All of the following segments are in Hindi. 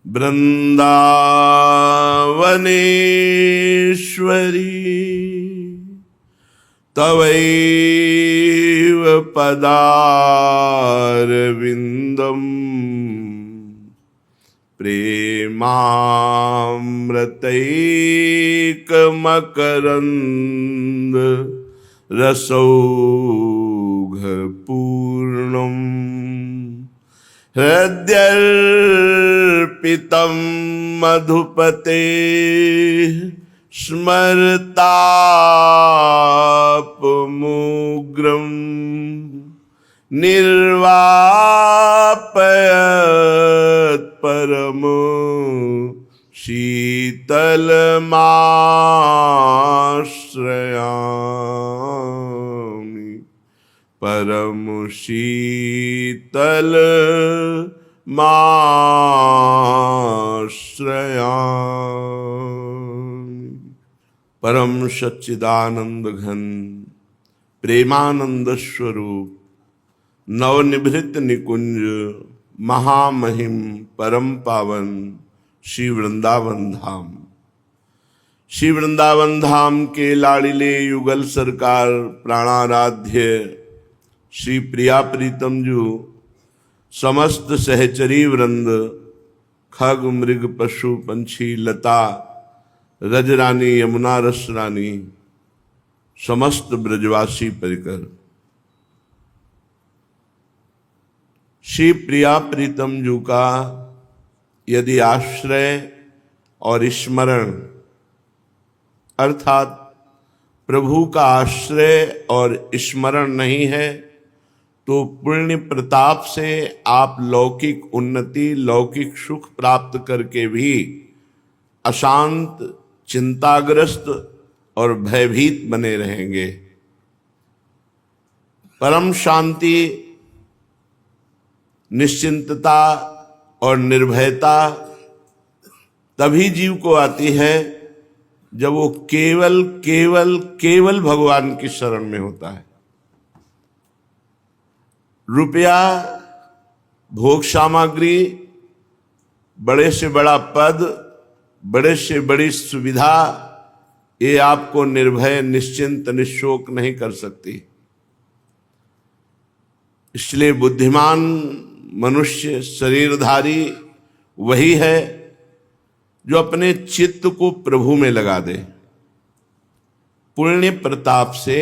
वृंदावनेश्वरी तवैव पदारविन्दम् प्रेमामृतैकमकरन्द रसौघपूर्णम् हृद्यर्पितं मधुपते स्मरतापमुग्रम् निर्वापयत् परम शीतलमाश्रयामि परम शीतलमाश्रयामि। परम सच्चिदानंद घन प्रेमानंद स्वरूप नवनिभृत निकुंज महामहिम परम पावन श्री वृंदावन धाम। श्री वृंदावन धाम के लाड़िले युगल सरकार प्राणाराध्य श्री प्रिया प्रीतम जू, समस्त सहचरी वृंद, खग मृग पशु पंछी लता रजरानी यमुना रस रानी, समस्त ब्रजवासी परिकर, श्री प्रिया प्रीतम जू का यदि आश्रय और स्मरण अर्थात प्रभु का आश्रय और स्मरण नहीं है तो पुण्य प्रताप से आप लौकिक उन्नति लौकिक सुख प्राप्त करके भी अशांत चिंताग्रस्त और भयभीत बने रहेंगे। परम शांति निश्चिंतता और निर्भयता तभी जीव को आती है जब वो केवल केवल केवल भगवान की शरण में होता है। रुपया, भोग सामग्री, बड़े से बड़ा पद, बड़े से बड़ी सुविधा, ये आपको निर्भय निश्चिंत निशोक नहीं कर सकती। इसलिए बुद्धिमान मनुष्य शरीरधारी वही है जो अपने चित्त को प्रभु में लगा दे। पुण्य प्रताप से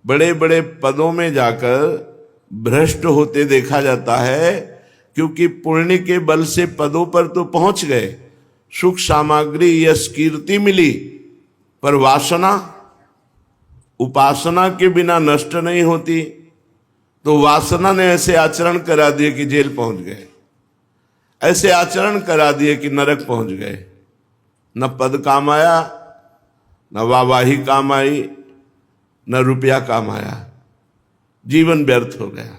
बड़े बड़े पदों में जाकर भ्रष्ट होते देखा जाता है, क्योंकि पुण्य के बल से पदों पर तो पहुंच गए, सुख सामग्री यश कीर्ति मिली, पर वासना उपासना के बिना नष्ट नहीं होती। तो वासना ने ऐसे आचरण करा दिए कि जेल पहुंच गए, ऐसे आचरण करा दिए कि नरक पहुंच गए। न पद काम आया, न वाहवाही काम आई, न रुपया काम आया, जीवन व्यर्थ हो गया।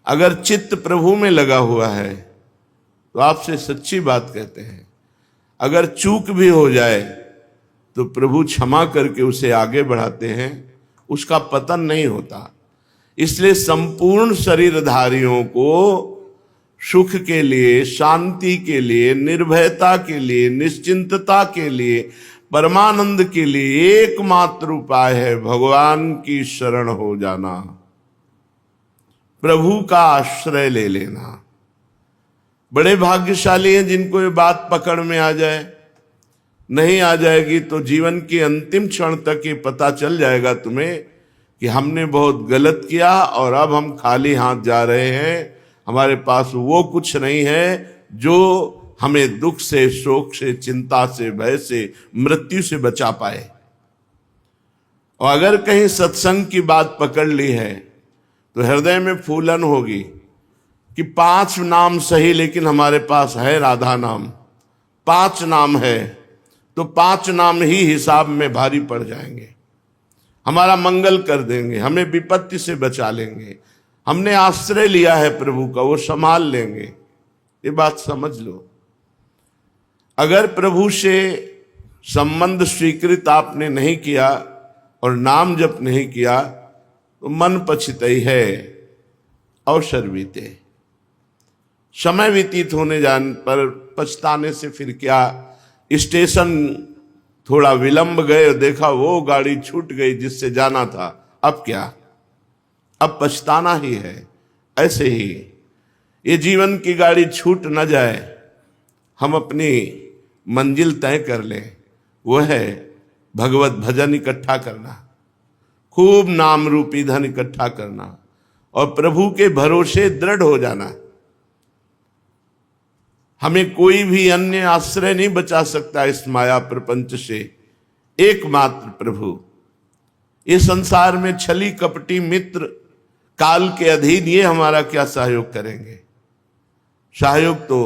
अगर चित्त प्रभु में लगा हुआ है तो आपसे सच्ची बात कहते हैं, अगर चूक भी हो जाए तो प्रभु क्षमा करके उसे आगे बढ़ाते हैं, उसका पतन नहीं होता। इसलिए संपूर्ण शरीरधारियों को सुख के लिए, शांति के लिए, निर्भयता के लिए, निश्चिंतता के लिए, परमानंद के लिए एकमात्र उपाय है भगवान की शरण हो जाना, प्रभु का आश्रय ले लेना। बड़े भाग्यशाली हैं जिनको ये बात पकड़ में आ जाए। नहीं आ जाएगी तो जीवन के अंतिम क्षण तक ये पता चल जाएगा तुम्हें कि हमने बहुत गलत किया और अब हम खाली हाथ जा रहे हैं, हमारे पास वो कुछ नहीं है जो हमें दुख से, शोक से, चिंता से, भय से, मृत्यु से बचा पाए। और अगर कहीं सत्संग की बात पकड़ ली है तो हृदय में फूलन होगी कि 5 नाम सही लेकिन हमारे पास है राधा नाम, 5 नाम है तो 5 नाम ही हिसाब में भारी पड़ जाएंगे, हमारा मंगल कर देंगे, हमें विपत्ति से बचा लेंगे। हमने आश्रय लिया है प्रभु का, वो संभाल लेंगे। ये बात समझ लो। अगर प्रभु से संबंध स्वीकृत आपने नहीं किया और नाम जप नहीं किया तो मन पछितई है, अवसर बीते। समय व्यतीत होने जाने पर पछताने से फिर क्या। स्टेशन थोड़ा विलंब गए, देखा वो गाड़ी छूट गई जिससे जाना था, अब क्या, अब पछताना ही है। ऐसे ही ये जीवन की गाड़ी छूट न जाए, हम अपनी मंजिल तय कर लें। वो है भगवत भजन इकट्ठा करना, खूब नाम रूपी धन इकट्ठा करना और प्रभु के भरोसे दृढ़ हो जाना। हमें कोई भी अन्य आश्रय नहीं बचा सकता इस माया प्रपंच से, एकमात्र प्रभु। इस संसार में छली कपटी मित्र काल के अधीन ये हमारा क्या सहयोग करेंगे। सहयोग तो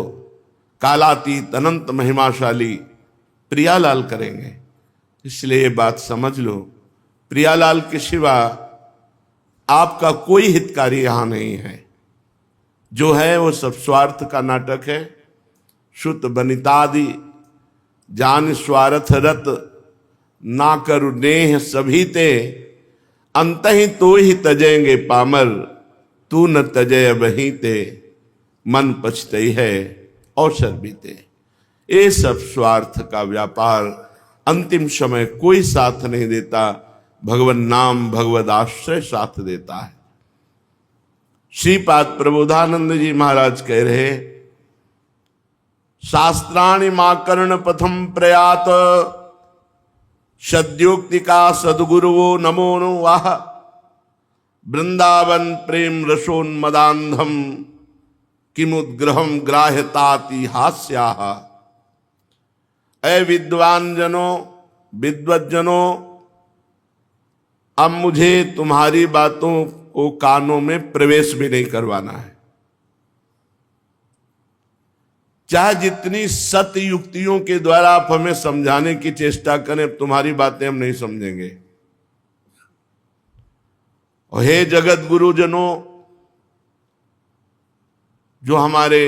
कालातीत अनंत महिमाशाली प्रियालाल करेंगे। इसलिए ये बात समझ लो, प्रियालाल के सिवा आपका कोई हितकारी यहां नहीं है। जो है वो सब स्वार्थ का नाटक है। श्रुत बनितादि जान स्वार्थ रत, ना करु नेह सभी ते, अंत ही तो ही तजेंगे पामर, तू न तजय बही ते, मन पछतई है अवसर बीते। ये सब स्वार्थ का व्यापार, अंतिम समय कोई साथ नहीं देता, भगवन नाम भगवद आश्रय साथ देता है। श्रीपाद प्रबोधानंद जी महाराज कह रहे, शास्त्राणि मा कर्ण पथम प्रयात, सद्योक्ति का सदगुरुवो नमो नो वाह, वृंदावन प्रेम रसोन्मदान्धम, किमुद्ग्रहम ग्राह्यताति हास्याः। ऐ विद्वान जनों, विद्वज्जनों, अब मुझे तुम्हारी बातों को कानों में प्रवेश भी नहीं करवाना है। चाहे जितनी सत्य युक्तियों के द्वारा आप हमें समझाने की चेष्टा करें, तुम्हारी बातें हम नहीं समझेंगे। और हे जगत गुरुजनों, जो हमारे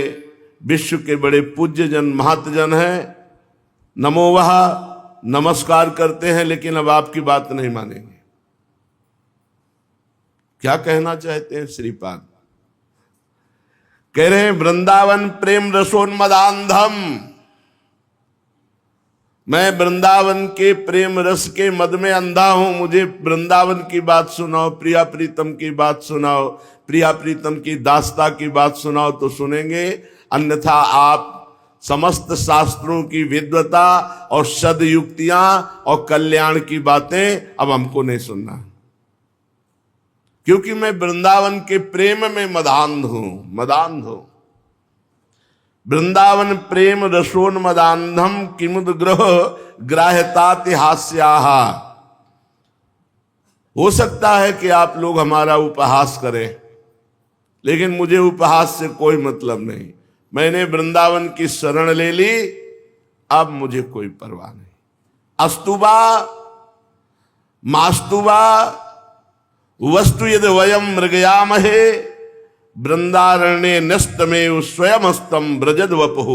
विश्व के बड़े पूज्य जन महतजन हैं, नमो वह, नमस्कार करते हैं, लेकिन अब आपकी बात नहीं मानेंगे। क्या कहना चाहते हैं श्रीपाद? कह रहे हैं वृंदावन प्रेम रसोन्मदान्धम, मैं वृंदावन के प्रेम रस के मद में अंधा हूं। मुझे वृंदावन की बात सुनाओ, प्रिया प्रीतम की बात सुनाओ, प्रिया प्रीतम की दास्ता की बात सुनाओ तो सुनेंगे, अन्यथा आप समस्त शास्त्रों की विद्वता और सदयुक्तियां और कल्याण की बातें अब हमको नहीं सुनना, क्योंकि मैं वृंदावन के प्रेम में मदान्ध हूं। वृंदावन प्रेम रसोन्मदान्धम, किमुद्ग्रह ग्राह्यताति हास्याः। हो सकता है कि आप लोग हमारा उपहास करें, लेकिन मुझे उपहास से कोई मतलब नहीं। मैंने वृंदावन की शरण ले ली, अब मुझे कोई परवाह नहीं। अस्तुबा मास्तुबा वस्तु यद वयम मृगयामहे, वृंदारण्ये नस्तमेव स्वयमस्तम ब्रजद वपुः।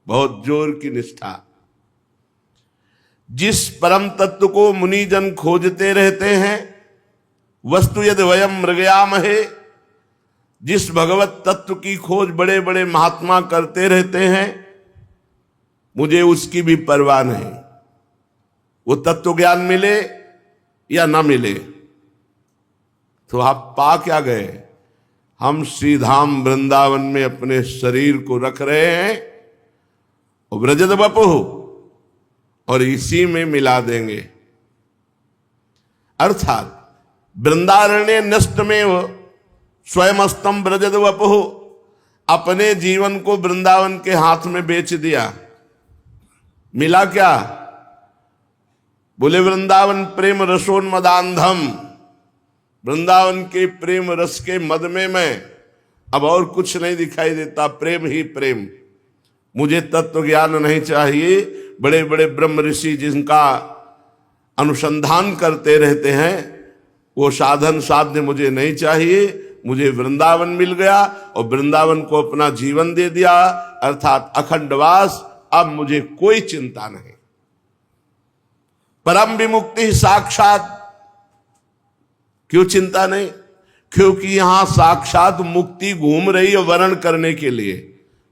बहुत जोर की निष्ठा। जिस परम तत्व को मुनिजन खोजते रहते हैं, वस्तु यद वयम मृगयामहे, जिस भगवत तत्व की खोज बड़े बड़े महात्मा करते रहते हैं, मुझे उसकी भी परवाह नहीं। वो तत्व ज्ञान मिले या ना मिले, तो आप पा क्या गए? हम श्रीधाम वृंदावन में अपने शरीर को रख रहे हैं और ब्रजद वपुः, और इसी में मिला देंगे। अर्थात वृंदारण्य नष्टमेव स्वयमस्तम ब्रजद वपुः, अपने जीवन को वृंदावन के हाथ में बेच दिया। मिला क्या? बोले वृंदावन प्रेम रसोन्मदान्धम, वृंदावन के प्रेम रस के मद में मैं, अब और कुछ नहीं दिखाई देता, प्रेम ही प्रेम। मुझे तत्व ज्ञान नहीं चाहिए। बड़े बड़े ब्रह्म ऋषि जिनका अनुसंधान करते रहते हैं, वो साधन साध्य मुझे नहीं चाहिए। मुझे वृंदावन मिल गया और वृंदावन को अपना जीवन दे दिया, अर्थात अखंडवास। अब मुझे कोई चिंता नहीं। परम विमुक्ति साक्षात। क्यों चिंता नहीं? क्योंकि यहां साक्षात मुक्ति घूम रही है वर्ण करने के लिए।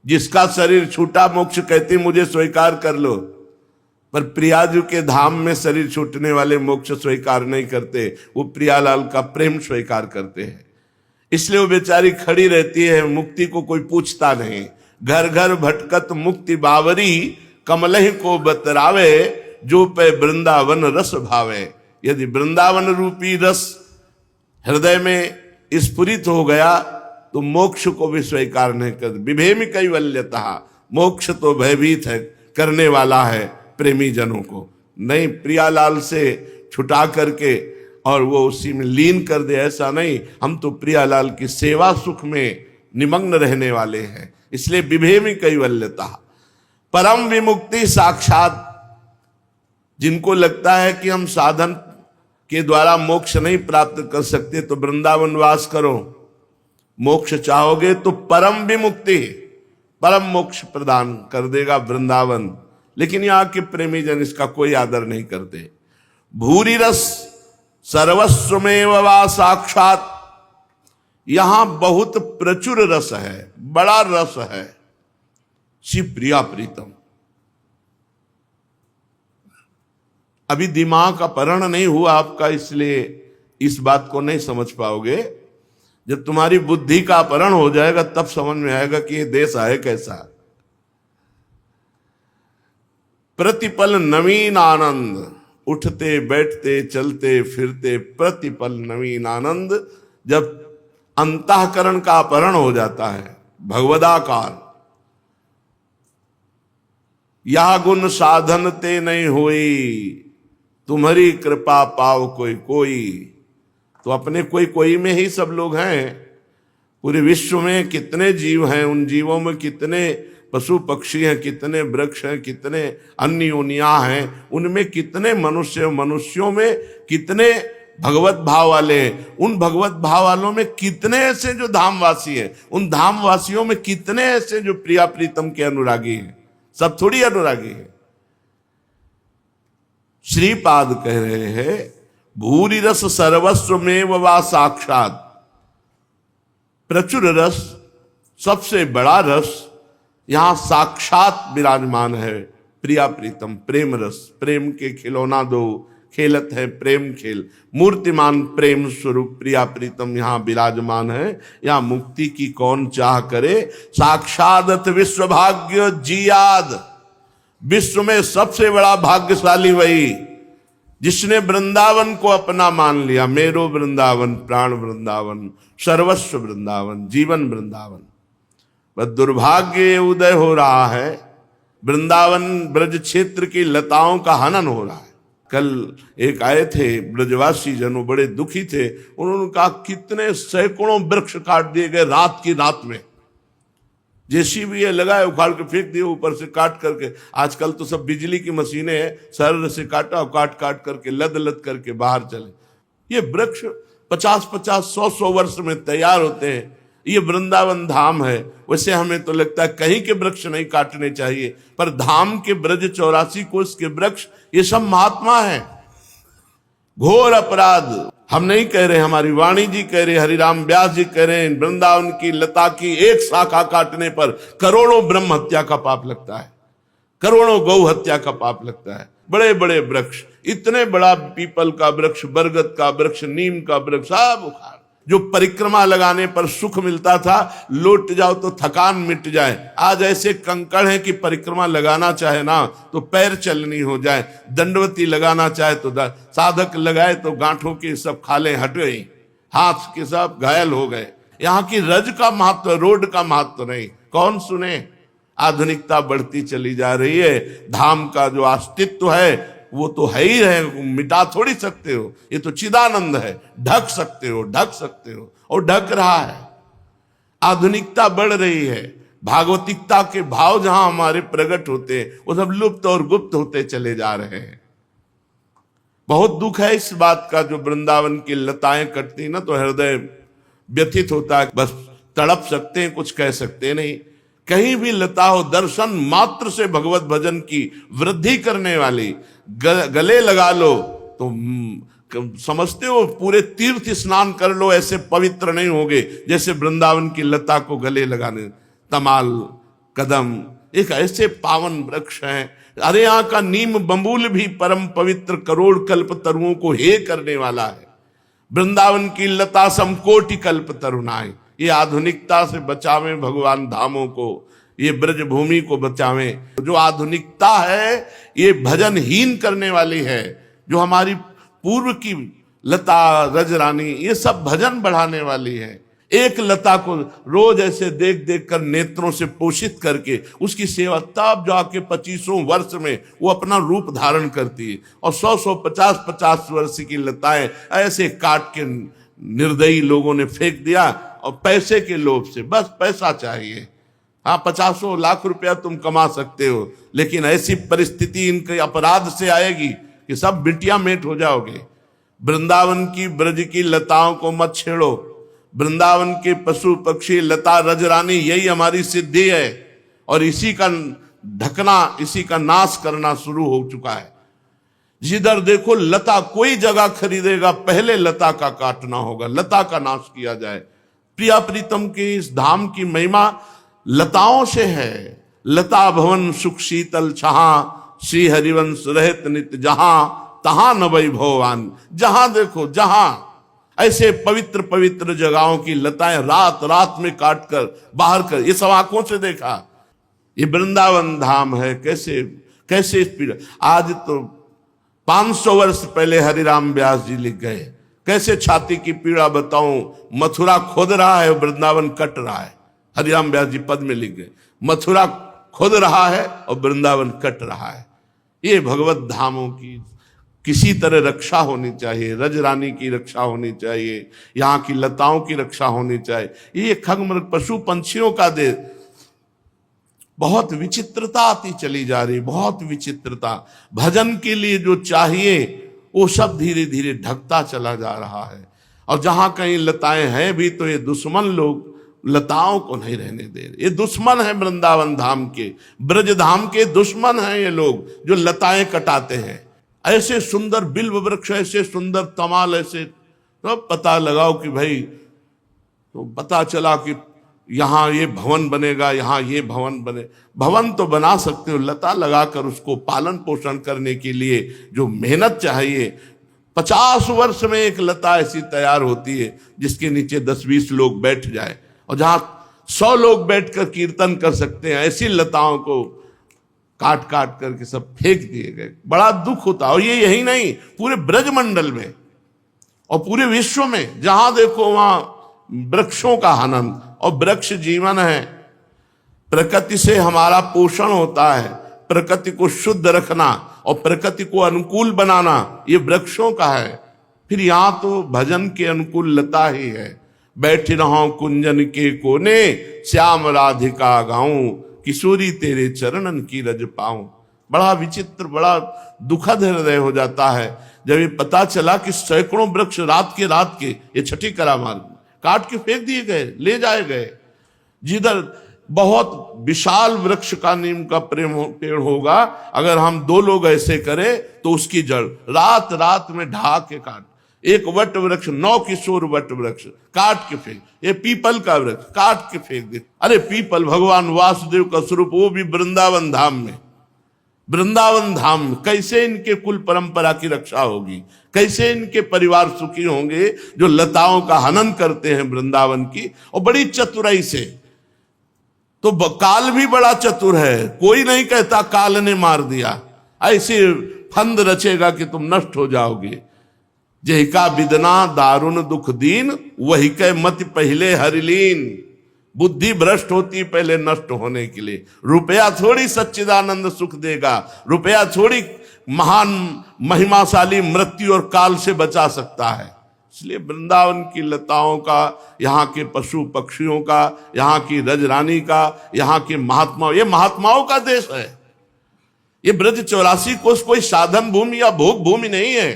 जिसका शरीर छूटा मोक्ष कहते मुझे स्वीकार कर लो, पर प्रियाजू के धाम में शरीर छूटने वाले मोक्ष स्वीकार नहीं करते, वो प्रियालाल का प्रेम स्वीकार करते हैं। इसलिए वो बेचारी खड़ी रहती है, मुक्ति को कोई पूछता नहीं। घर घर भटकत मुक्ति बावरी, कमलहि को बतरावे, जो पे वृंदावन रस भावे। यदि वृंदावन रूपी रस हृदय में स्फुरित हो गया तो मोक्ष को भी स्वीकार नहीं कर। विभेमि कैवल्यता, मोक्ष तो भयभीत है करने वाला है प्रेमी जनों को। नहीं, प्रियालाल से छुटा करके और वो उसी में लीन कर दे, ऐसा नहीं। हम तो प्रियालाल की सेवा सुख में निमग्न रहने वाले हैं। इसलिए विभेमि कैवल्यता, परम विमुक्ति साक्षात। जिनको लगता है कि हम साधन के द्वारा मोक्ष नहीं प्राप्त कर सकते तो वृंदावन वास करो, मोक्ष चाहोगे तो परम विमुक्ति, परम मोक्ष प्रदान कर देगा वृंदावन। लेकिन यहाँ के प्रेमी जन इसका कोई आदर नहीं करते। भूरि रस सर्वस्वमेव वा साक्षात, यहां बहुत प्रचुर रस है, बड़ा रस है। श्री प्रिया प्रीतम, अभी दिमाग का परण नहीं हुआ आपका, इसलिए इस बात को नहीं समझ पाओगे। जब तुम्हारी बुद्धि का अपहरण हो जाएगा तब समझ में आएगा कि ये देश है कैसा। प्रतिपल नवीन आनंद, उठते बैठते चलते फिरते प्रतिपल नवीन आनंद। जब अंतःकरण का अपहरण हो जाता है, भगवदाकार, या गुण साधन ते नहीं हुई, तुम्हारी कृपा पाव कोई कोई। तो अपने कोई कोई में ही सब लोग हैं। पूरे विश्व में कितने जीव हैं, उन जीवों में कितने पशु पक्षी हैं, कितने वृक्ष हैं, कितने अन्य योनियां हैं, उनमें कितने मनुष्य, मनुष्यों में कितने भगवत भाव वाले हैं, उन भगवत भाव वालों में कितने ऐसे जो धामवासी हैं, उन धामवासियों में कितने ऐसे जो प्रिया प्रीतम के अनुरागी हैं। सब थोड़ी अनुरागी हैं। श्रीपाद कह रहे हैं भूरि रस सर्वस्वमेव वा साक्षात, प्रचुर रस, सबसे बड़ा रस यहां साक्षात विराजमान है। प्रिया प्रीतम, प्रेम रस, प्रेम के खिलौना दो, खेलत है प्रेम खेल। मूर्तिमान प्रेम स्वरूप प्रिया प्रीतम यहाँ विराजमान है। यहाँ मुक्ति की कौन चाह करे, साक्षात विश्व भाग्य जियाद। विश्व में सबसे बड़ा भाग्यशाली वही जिसने वृंदावन को अपना मान लिया। मेरो वृंदावन, प्राण वृंदावन, सर्वस्व वृंदावन, जीवन वृंदावन। बस दुर्भाग्य उदय हो रहा है, वृंदावन ब्रज क्षेत्र की लताओं का हनन हो रहा है। कल एक आए थे ब्रजवासी जनों, बड़े दुखी थे। उन्होंने कहा कितने सैकड़ों वृक्ष काट दिए गए रात की रात में। जेसीबी लगाए, उखाड़ के फेंक दिए ऊपर से काट करके। आजकल तो सब बिजली की मशीनें हैं, सरल से काटा और काट काट करके लद लद करके बाहर चले। ये वृक्ष 50-50, 100-100 वर्ष में तैयार होते हैं। ये वृंदावन धाम है। वैसे हमें तो लगता है कहीं के वृक्ष नहीं काटने चाहिए, पर धाम के ब्रज 84 कोष के वृक्ष ये सब महात्मा है। घोर अपराध हम नहीं कह रहे, हमारी वाणी जी कह रहे, हरिराम व्यास जी कह रहे हैं, वृंदावन की लता की एक शाखा काटने पर करोड़ों ब्रह्म हत्या का पाप लगता है, करोड़ों गौ हत्या का पाप लगता है। बड़े बड़े वृक्ष, इतने बड़ा पीपल का वृक्ष, बरगद का वृक्ष, नीम का वृक्ष, सब उखाड़। जो परिक्रमा लगाने पर सुख मिलता था, लौट जाओ तो थकान मिट जाए, आज ऐसे कंकड़ हैं कि परिक्रमा लगाना चाहे ना तो पैर चलनी हो जाए, दंडवती लगाना चाहे तो साधक लगाए तो गांठों के सब खाले हट गई, हाथ के सब घायल हो गए। यहाँ की रज का महत्व, रोड का महत्व नहीं, कौन सुने। आधुनिकता बढ़ती चली जा रही है। धाम का जो अस्तित्व है वो तो है ही है, मिटा थोड़ी सकते हो। ये तो चिदानंद है, ढक सकते हो, ढक सकते हो, और ढक रहा है। आधुनिकता बढ़ रही है, भागवतिकता के भाव जहां हमारे प्रकट होते हैं वो सब लुप्त और गुप्त होते चले जा रहे हैं। बहुत दुख है इस बात का। जो वृंदावन की लताएं कटती ना तो हृदय व्यथित होता है। बस तड़प सकते हैं, कुछ कह सकते नहीं। कहीं भी लता हो, दर्शन मात्र से भगवत भजन की वृद्धि करने वाली, गले लगा लो तो समझते हो, पूरे तीर्थ स्नान कर लो ऐसे पवित्र नहीं होगे जैसे वृंदावन की लता को गले लगाने। तमाल, कदम एक ऐसे पावन वृक्ष हैं। अरे यहाँ का नीम बबूल भी परम पवित्र करोड़ कल्प तरुओं को हे करने वाला है। वृंदावन की लता समकोटि कल्प तरुणाएं। ये आधुनिकता से बचावे भगवान धामों को, ये ब्रज भूमि को बचावे। जो आधुनिकता है ये भजनहीन करने वाली है। जो हमारी पूर्व की लता रजरानी ये सब भजन बढ़ाने वाली है। एक लता को रोज ऐसे देख देख कर नेत्रों से पोषित करके उसकी सेवा, तब जाके 25 वर्ष में वो अपना रूप धारण करती है। और 100 50 वर्ष की लताएं ऐसे काट के निर्दयी लोगों ने फेंक दिया, और पैसे के लोभ से, बस पैसा चाहिए। हाँ, 50 लाख रुपया तुम कमा सकते हो, लेकिन ऐसी परिस्थिति इनके अपराध से आएगी कि सब बिटिया मेट हो जाओगे। वृंदावन की ब्रज की लताओं को मत छेड़ो। वृंदावन के पशु पक्षी लता रजरानी यही हमारी सिद्धि है, और इसी का ढकना, इसी का नाश करना शुरू हो चुका है। जिधर देखो लता, कोई जगह खरीदेगा पहले लता का काटना होगा, लता का नाश किया जाए। प्रिया प्रीतम की इस धाम की महिमा लताओं से है। लता भवन सुख शीतल छहा, श्री हरिवंश रहत नित जहां, तहां न वैभवान। जहां देखो, जहां ऐसे पवित्र पवित्र जगहों की लताएं रात रात में काट कर बाहर कर, ये सब आंखों से देखा। ये वृंदावन धाम है। कैसे कैसे पीड़ा। आज तो 500 वर्ष पहले हरिराम व्यास जी लिख गए, कैसे छाती की पीड़ा बताऊं। मथुरा खोद रहा है, वृंदावन कट रहा है। हरिराम व्यास जी पद में लिख गए, मथुरा खोद रहा है और वृंदावन कट रहा है। ये भगवत धामों की किसी तरह रक्षा होनी चाहिए। रजरानी की रक्षा होनी चाहिए, यहाँ की लताओं की रक्षा होनी चाहिए। ये खगमृग पशु पंछियों का देश। बहुत विचित्रता आती चली जा रही, बहुत विचित्रता। भजन के लिए जो चाहिए वो सब धीरे धीरे ढकता चला जा रहा है। और जहां कहीं लताएं हैं भी तो ये दुश्मन लोग लताओं को नहीं रहने दे रहे। ये दुश्मन है वृंदावन धाम के, ब्रज धाम के दुश्मन हैं ये लोग जो लताएं कटाते हैं। ऐसे सुंदर बिल्व वृक्ष, ऐसे सुंदर तमाल, ऐसे तो पता लगाओ कि भाई, तो पता चला कि यहाँ ये भवन बनेगा, यहाँ ये भवन बने। भवन तो बना सकते हो, लता लगाकर उसको पालन पोषण करने के लिए जो मेहनत चाहिए। 50 वर्ष में एक लता ऐसी तैयार होती है जिसके नीचे 10-20 लोग बैठ जाए, और जहां 100 लोग बैठकर कीर्तन कर सकते हैं, ऐसी लताओं को काट काट करके सब फेंक दिए गए। बड़ा दुख होता। और ये यही नहीं, पूरे ब्रजमंडल में और पूरे विश्व में जहां देखो वहां वृक्षों का हनन। और वृक्ष जीवन है, प्रकृति से हमारा पोषण होता है। प्रकृति को शुद्ध रखना और प्रकृति को अनुकूल बनाना ये वृक्षों का है। फिर यहां तो भजन के अनुकूल लता ही है। बैठ रहा कुंजन के कोने, श्याम राधिका गाऊं, किशोरी तेरे चरणन की रज पाऊं। बड़ा विचित्र, बड़ा दुखद हृदय हो जाता है जब ये पता चला कि सैकड़ों वृक्ष रात के ये छठी करामार्ग काट के फेंक दिए गए, ले जाए गए। जिधर बहुत विशाल वृक्ष का नीम का पेड़ होगा, अगर हम 2 लोग ऐसे करें तो उसकी जड़ रात रात में ढा के काट। एक वट वृक्ष, 9 किशोर वट वृक्ष काट के फेंक। ये पीपल का वृक्ष काट के फेंक दे। अरे पीपल भगवान वासुदेव का स्वरूप, वो भी वृंदावन धाम में। वृंदावन धाम में कैसे इनके कुल परंपरा की रक्षा होगी, कैसे इनके परिवार सुखी होंगे जो लताओं का हनन करते हैं वृंदावन की, और बड़ी चतुराई से। तो काल भी बड़ा चतुर है, कोई नहीं कहता काल ने मार दिया। ऐसे फंद रचेगा कि तुम नष्ट हो जाओगे। जहिका विदना दारुण दुख दीन, वही के मत पहले हरिलीन। बुद्धि भ्रष्ट होती पहले नष्ट होने के लिए। रुपया थोड़ी सच्चिदानंद सुख देगा, रुपया थोड़ी महान महिमाशाली मृत्यु और काल से बचा सकता है। इसलिए वृंदावन की लताओं का, यहाँ के पशु पक्षियों का, यहाँ की रजरानी का, यहाँ के महात्माओं, ये महात्माओं का देश है। ये ब्रज 84 कोस कोई साधन भूमि या भोग भूमि नहीं है,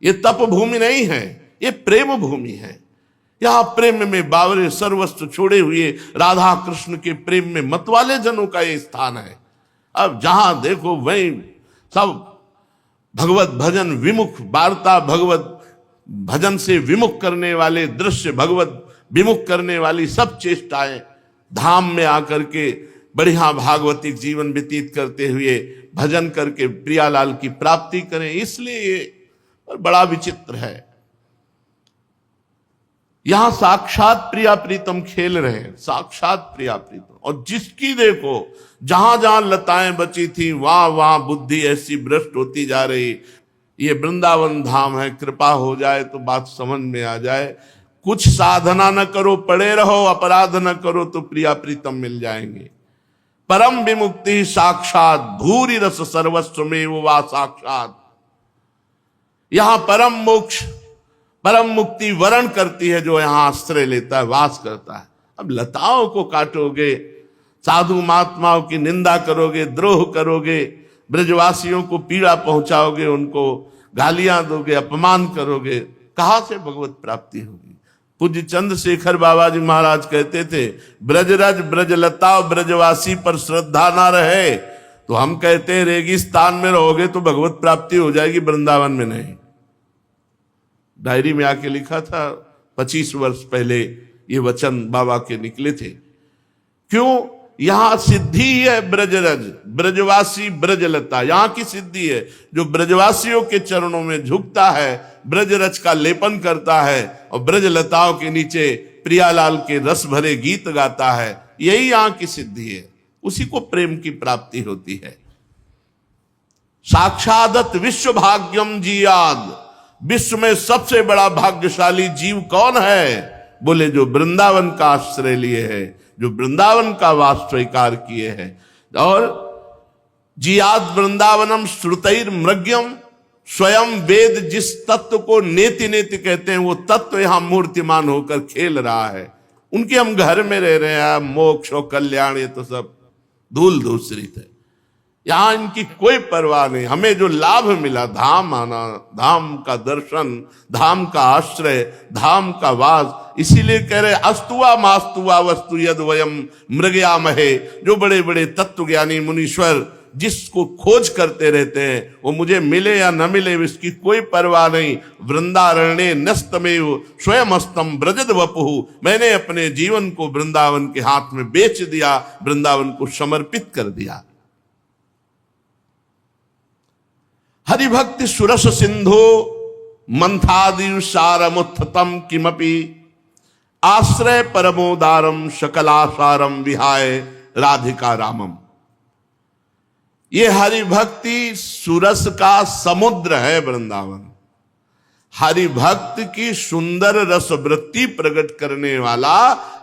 ये तप भूमि नहीं है, ये प्रेम भूमि है। यहाँ प्रेम में बावरे सर्वस्व छोड़े हुए राधा कृष्ण के प्रेम में मतवाले जनों का ये स्थान है। अब जहां देखो वहीं सब भगवत भजन विमुख वार्ता, भगवत भजन से विमुख करने वाले दृश्य, भगवत विमुख करने वाली सब चेष्टाएं, धाम में आकर के बढ़िया भागवतिक जीवन व्यतीत करते हुए भजन करके प्रियालाल की प्राप्ति करें। इसलिए ये बड़ा विचित्र है, यहां साक्षात प्रिया प्रीतम खेल रहे हैं, साक्षात प्रिया प्रीतम। और जिसकी देखो जहां जहां लताएं बची थी वहां वहां बुद्धि ऐसी भ्रष्ट होती जा रही। ये वृंदावन धाम है, कृपा हो जाए तो बात समझ में आ जाए। कुछ साधना न करो, पड़े रहो, अपराध न करो तो प्रिया प्रीतम मिल जाएंगे। परम विमुक्ति साक्षात भूरि रस सर्वस्व में वो वा साक्षात। यहां परम मोक्ष, परम मुक्ति वरण करती है जो यहां आश्रय लेता है, वास करता है। अब लताओं को काटोगे, साधु महात्माओं की निंदा करोगे, द्रोह करोगे, ब्रजवासियों को पीड़ा पहुंचाओगे, उनको गालियां दोगे, अपमान करोगे, कहां से भगवत प्राप्ति होगी। पूज्य चंद्रशेखर बाबा जी महाराज कहते थे, ब्रजरज ब्रजलता ब्रजवासी पर श्रद्धा ना रहे तो हम कहते हैं रेगिस्तान में रहोगे तो भगवत प्राप्ति हो जाएगी, वृंदावन में नहीं। डायरी में आके लिखा था, 25 वर्ष पहले ये वचन बाबा के निकले थे। क्यों? यहां सिद्धि है ब्रजरज, ब्रजवासी ब्रजलता, यहां की सिद्धि है। जो ब्रजवासियों के चरणों में झुकता है, ब्रजरज का लेपन करता है और ब्रजलताओं के नीचे प्रियालाल के रस भरे गीत गाता है, यही यहां की सिद्धि है। उसी को प्रेम की प्राप्ति होती है। साक्षादत विश्व भाग्यम जीयाद, विश्व में सबसे बड़ा भाग्यशाली जीव कौन है? बोले जो वृंदावन का आश्रय लिए है, जो वृंदावन का वास स्वीकार किए हैं। और जियाद वृंदावनम श्रुतैर मृग्यम, स्वयं वेद जिस तत्व को नेति नेति कहते हैं वो तत्व यहां मूर्तिमान होकर खेल रहा है। उनके हम घर में रह रहे हैं, मोक्ष और कल्याण ये तो सब धूल धूसरित है। यहां इनकी कोई परवाह नहीं। हमें जो लाभ मिला, धाम आना, धाम का दर्शन, धाम का आश्रय, धाम का वास, इसीलिए कह रहे अस्तुआ मास्तुआ वस्तु यद वयम मृगयामहे। जो बड़े बड़े तत्वज्ञानी मुनीश्वर जिसको खोज करते रहते हैं वो मुझे मिले या न मिले इसकी कोई परवाह नहीं। वृंदारण्ये नस्तमेव स्वयं अस्तम ब्रजद वपुहु, मैंने अपने जीवन को वृंदावन के हाथ में बेच दिया, वृंदावन को समर्पित कर दिया। हरिभक्ति सुरस सिंधु मंथादि सारमुत्थतम किमपि, आश्रय परमोदारम सकलासारम विहाय राधिका रामम। ये हरिभक्ति सुरस का समुद्र है वृंदावन। हरिभक्त की सुंदर रस वृत्ति प्रकट करने वाला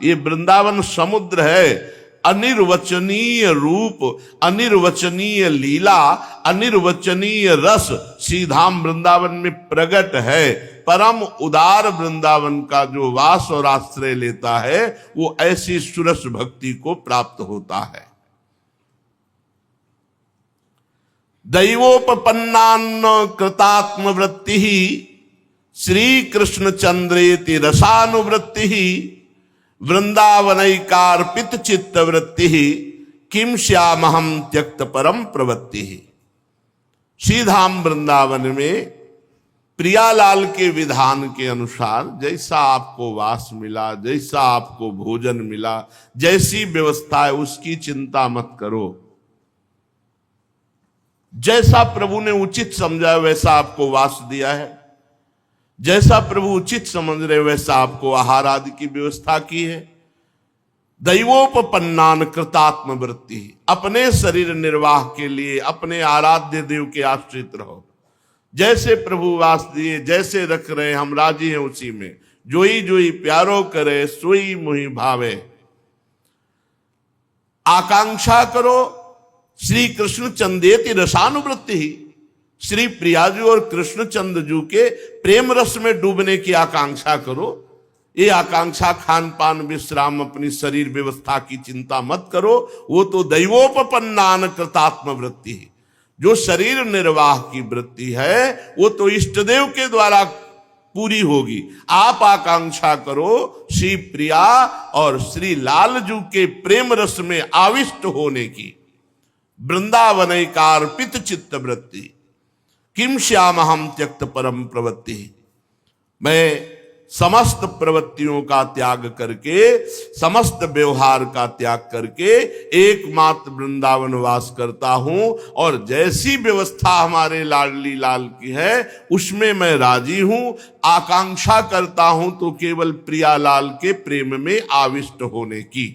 ये वृंदावन समुद्र है। अनिर्वचनीय रूप, अनिर्वचनीय लीला, अनिर्वचनीय रस श्रीधाम वृंदावन में प्रकट है। परम उदार वृंदावन का जो वास और आश्रय लेता है वो ऐसी सुरस भक्ति को प्राप्त होता है। दैवोपन्नान्न कृतात्म वृत्ति ही श्री कृष्ण चंद्रेति रसानुवृत्ति ही, वृंदावनैकार्पित चित्त वृत्ति ही किम श्यामहम त्यक्त परम प्रवृत्ति ही। श्रीधाम वृंदावन में प्रियालाल के विधान के अनुसार जैसा आपको वास मिला, जैसा आपको भोजन मिला, जैसी व्यवस्था है उसकी चिंता मत करो। जैसा प्रभु ने उचित समझा वैसा आपको वास दिया है, जैसा प्रभु उचित समझ रहे वैसा आपको आहार आदि की व्यवस्था की है। दैवोपन्नान कृतात्म वृत्ति, अपने शरीर निर्वाह के लिए अपने आराध्य देव के आश्रित रहो। जैसे प्रभु वास दिए, जैसे रख रहे हम राजी हैं उसी में। जोई जोई प्यारो करे सोई मुहि भावे। आकांक्षा करो श्री कृष्ण चंदेति रसानुवृत्ति ही, श्री प्रियाजू और कृष्णचंद्र जू के प्रेम रस में डूबने की आकांक्षा करो। ये आकांक्षा खान पान विश्राम अपनी शरीर व्यवस्था की चिंता मत करो। वो तो दैवोपन्नान कृतात्म वृत्ति है। जो शरीर निर्वाह की वृत्ति है वो तो इष्टदेव के द्वारा पूरी होगी। आप आकांक्षा करो श्री प्रिया और श्री लालजू के प्रेम रस में आविष्ट होने की। वृंदावनैकार्पित चित्त वृत्ति किम श्यामहम त्यक्त परम प्रवृत्ति, मैं समस्त प्रवृत्तियों का त्याग करके, समस्त व्यवहार का त्याग करके एकमात्र वृंदावन वास करता हूं, और जैसी व्यवस्था हमारे लाडली लाल की है उसमें मैं राजी हूं। आकांक्षा करता हूं तो केवल प्रियालाल के प्रेम में आविष्ट होने की,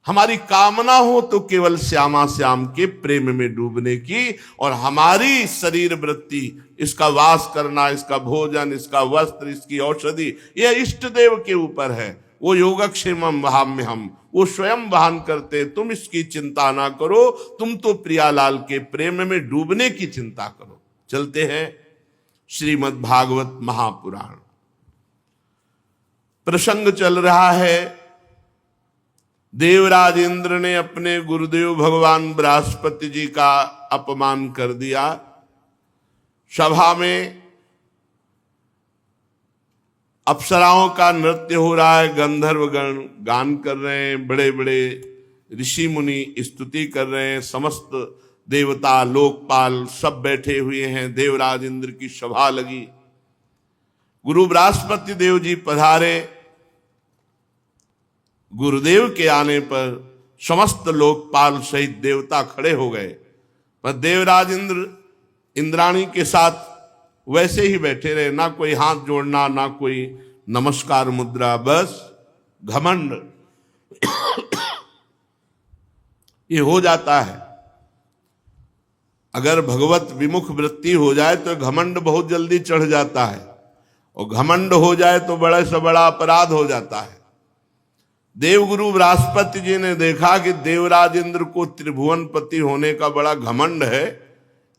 हमारी कामना हो तो केवल श्यामा श्याम के प्रेम में डूबने की, और हमारी शरीर वृत्ति, इसका वास करना, इसका भोजन, इसका वस्त्र, इसकी औषधि, यह इष्ट देव के ऊपर है। वो योगक्षेमम वहाम्य हम, वो स्वयं वहन करते, तुम इसकी चिंता ना करो, तुम तो प्रियालाल के प्रेम में डूबने की चिंता करो। चलते हैं श्रीमद् भागवत महापुराण। प्रसंग चल रहा है, देवराज इंद्र ने अपने गुरुदेव भगवान बृहस्पति जी का अपमान कर दिया। सभा में अप्सराओं का नृत्य हो रहा है, गंधर्वगण गान कर रहे हैं, बड़े बड़े ऋषि मुनि स्तुति कर रहे हैं, समस्त देवता लोकपाल सब बैठे हुए हैं, देवराज इंद्र की सभा लगी। गुरु बृहस्पति देव जी पधारे। गुरुदेव के आने पर समस्त लोकपाल सहित देवता खड़े हो गए, पर देवराज इंद्र इंद्राणी के साथ वैसे ही बैठे रहे, ना कोई हाथ जोड़ना, ना कोई नमस्कार मुद्रा, बस घमंड ये हो जाता है। अगर भगवत विमुख वृत्ति हो जाए तो घमंड बहुत जल्दी चढ़ जाता है, और घमंड हो जाए तो बड़े से बड़ा अपराध हो जाता है। देवगुरु बृहस्पति जी ने देखा कि देवराज इंद्र को त्रिभुवनपति होने का बड़ा घमंड है,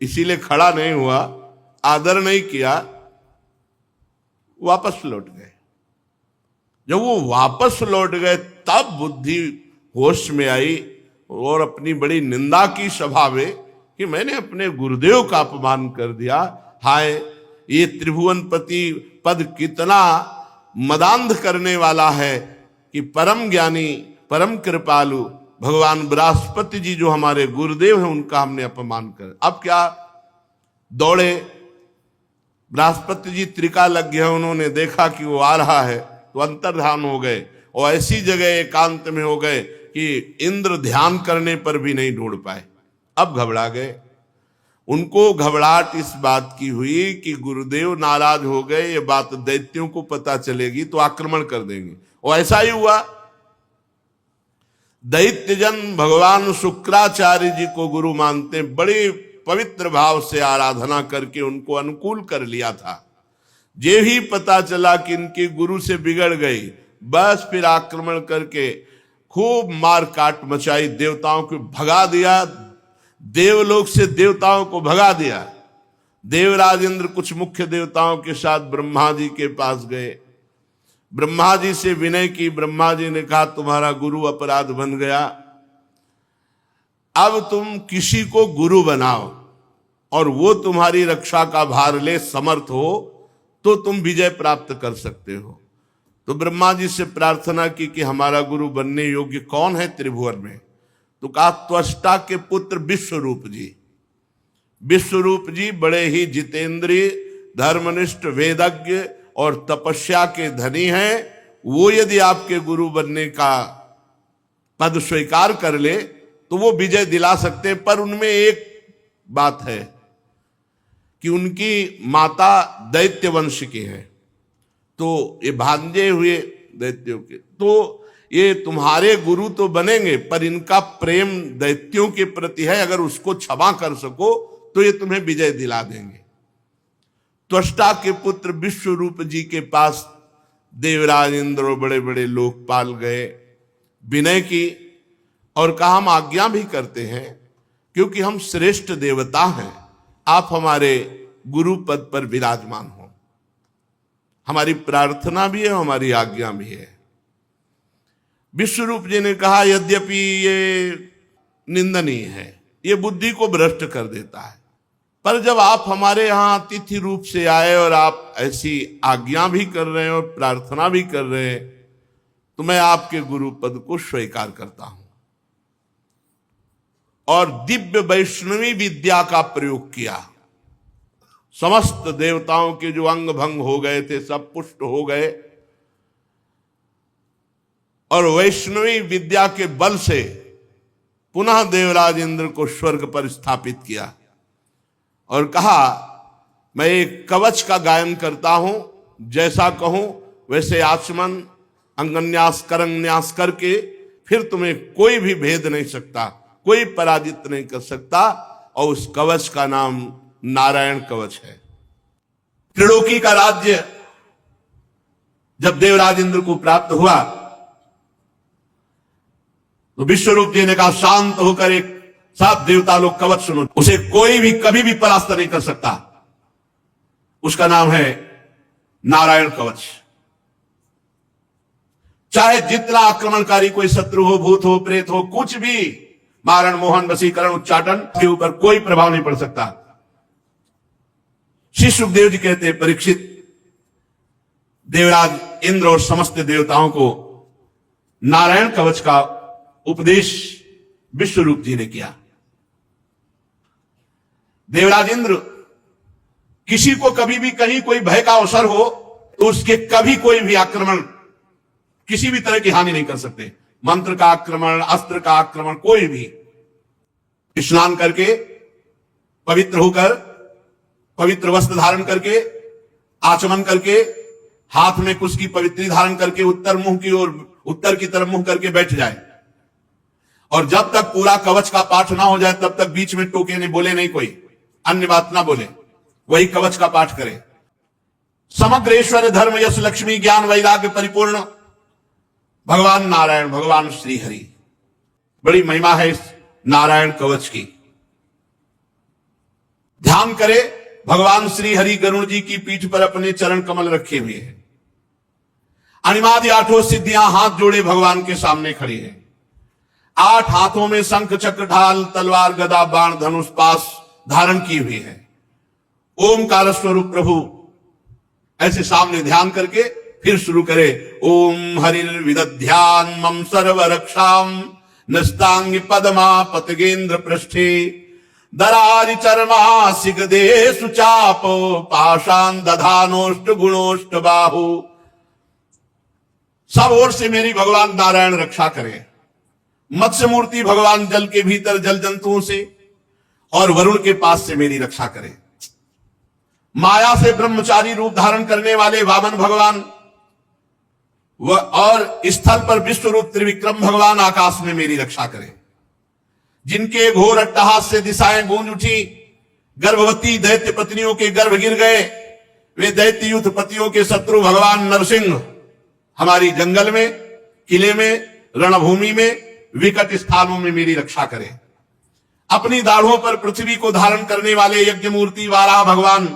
इसीलिए खड़ा नहीं हुआ, आदर नहीं किया, वापस लौट गए। जब वो वापस लौट गए तब बुद्धि होश में आई और अपनी बड़ी निंदा की सभा में कि मैंने अपने गुरुदेव का अपमान कर दिया। हाय, ये त्रिभुवनपति पद कितना मदांध करने वाला है कि परम ज्ञानी परम कृपालु भगवान बृहस्पति जी जो हमारे गुरुदेव हैं उनका हमने अपमान कर। अब क्या दौड़े, बृहस्पति जी त्रिका लग गया, उन्होंने देखा कि वो आ रहा है तो अंतर्ध्यान हो गए, और ऐसी जगह एकांत में हो गए कि इंद्र ध्यान करने पर भी नहीं ढूंढ पाए। अब घबरा गए। उनको घबराहट इस बात की हुई कि गुरुदेव नाराज हो गए, ये बात दैत्यों को पता चलेगी तो आक्रमण कर देंगे, और ऐसा ही हुआ। दैत्यजन भगवान शुक्राचार्य जी को गुरु मानते, बड़े पवित्र भाव से आराधना करके उनको अनुकूल कर लिया था। जे ही पता चला कि इनके गुरु से बिगड़ गई, बस फिर आक्रमण करके खूब मार काट मचाई, देवताओं को भगा दिया, देवलोक से देवताओं को भगा दिया। देवराज इंद्र कुछ मुख्य देवताओं के साथ ब्रह्मा जी के पास गए, ब्रह्मा जी से विनय की। ब्रह्मा जी ने कहा तुम्हारा गुरु अपराध बन गया, अब तुम किसी को गुरु बनाओ और वो तुम्हारी रक्षा का भार ले, समर्थ हो तो तुम विजय प्राप्त कर सकते हो। तो ब्रह्मा जी से प्रार्थना की कि हमारा गुरु बनने योग्य कौन है त्रिभुवन में? तो कहा त्वष्टा के पुत्र विश्वरूप जी। विश्वरूप जी बड़े ही जितेंद्रिय, धर्मनिष्ठ, वेदज्ञ और तपस्या के धनी हैं। वो यदि आपके गुरु बनने का पद स्वीकार कर ले तो वो विजय दिला सकते हैं, पर उनमें एक बात है कि उनकी माता दैत्य वंश की है, तो ये भांजे हुए दैत्यों के, तो ये तुम्हारे गुरु तो बनेंगे पर इनका प्रेम दैत्यों के प्रति है, अगर उसको क्षमा कर सको तो ये तुम्हें विजय दिला देंगे। त्वष्टा के पुत्र विश्वरूप जी के पास देवराज इंद्र और बड़े बड़े लोकपाल गए, विनय की और कहा हम आज्ञा भी करते हैं क्योंकि हम श्रेष्ठ देवता हैं, आप हमारे गुरु पद पर विराजमान हो। हमारी प्रार्थना भी है, हमारी आज्ञा भी है। विश्वरूप जी ने कहा यद्यपि ये निंदनीय है, ये बुद्धि को भ्रष्ट कर देता है, पर जब आप हमारे यहाँ अतिथि रूप से आए और आप ऐसी आज्ञा भी कर रहे हैं और प्रार्थना भी कर रहे हैं, तो मैं आपके गुरु पद को स्वीकार करता हूं। और दिव्य वैष्णवी विद्या का प्रयोग किया। समस्त देवताओं के जो अंग भंग हो गए थे सब पुष्ट हो गए और वैष्णवी विद्या के बल से पुनः देवराज इंद्र को स्वर्ग पर स्थापित किया और कहा, मैं एक कवच का गायन करता हूं, जैसा कहूं वैसे आचमन अंगन्यास करन्यास करके फिर तुम्हें कोई भी भेद नहीं सकता, कोई पराजित नहीं कर सकता। और उस कवच का नाम नारायण कवच है। त्रिलोकी का राज्य जब देवराज इंद्र को प्राप्त हुआ तो विश्वरूप जी ने कहा, शांत होकर एक सब देवता लोग कवच सुनो, उसे कोई भी कभी भी परास्त नहीं कर सकता। उसका नाम है नारायण कवच। चाहे जितना आक्रमणकारी कोई शत्रु हो, भूत हो, प्रेत हो, कुछ भी मारण मोहन वशीकरण उच्चाटन के ऊपर कोई प्रभाव नहीं पड़ सकता। श्री सुखदेव जी कहते हैं, परीक्षित, देवराज इंद्र और समस्त देवताओं को नारायण कवच का उपदेश विश्वरूप जी ने किया। देवराज इंद्र किसी को कभी भी कहीं कोई भय का अवसर हो तो उसके कभी कोई भी आक्रमण, किसी भी तरह की हानि नहीं कर सकते। मंत्र का आक्रमण, अस्त्र का आक्रमण, कोई भी। स्नान करके पवित्र होकर, पवित्र वस्त्र धारण करके, आचमन करके, हाथ में कुछ की पवित्री धारण करके उत्तर मुंह की ओर, उत्तर की तरफ मुंह करके बैठ जाए और जब तक पूरा कवच का पाठ ना हो जाए तब तक बीच में टोके नहीं, बोले नहीं, कोई अन्य बात ना बोले, वही कवच का पाठ करे। समग्र ऐश्वर्य धर्म यश लक्ष्मी ज्ञान वैराग्य परिपूर्ण भगवान नारायण, भगवान श्री हरि। बड़ी महिमा है इस नारायण कवच की। ध्यान करे, भगवान श्री हरि गरुड़ जी की पीठ पर अपने चरण कमल रखे हुए हैं। अनिमादि आठों सिद्धियां हाथ जोड़े भगवान के सामने खड़ी हैं। 8 हाथों में शंख चक्र ढाल तलवार गदा बाण धनुष पास धारण की हुई है। ओमकार स्वरूप प्रभु ऐसे सामने ध्यान करके फिर शुरू करे, ओम हरिर्विदध्यान मम सर्व रक्षाम नस्तांग पदमा पतगेंद्र पृष्ठे दरारि चर्मा सिगदे सुचापो पाषाण दधानोष्ट गुणोष्ट बाहु। सब ओर से मेरी भगवान नारायण रक्षा करे। मत्स्य मूर्ति भगवान जल के भीतर जल जंतुओं से और वरुण के पास से मेरी रक्षा करे। माया से ब्रह्मचारी रूप धारण करने वाले वामन भगवान और स्थल पर विश्वरूप त्रिविक्रम भगवान आकाश में मेरी रक्षा करें। जिनके घोर अट्टहास से दिशाएं गूंज उठी, गर्भवती दैत्य पत्नियों के गर्भ गिर गए, वे दैत्य युद्ध पतियों के शत्रु भगवान नरसिंह हमारी जंगल में, किले में, रणभूमि में, विकट स्थानों में मेरी रक्षा करें। अपनी दाढ़ों पर पृथ्वी को धारण करने वाले यज्ञ मूर्ति वाराह भगवान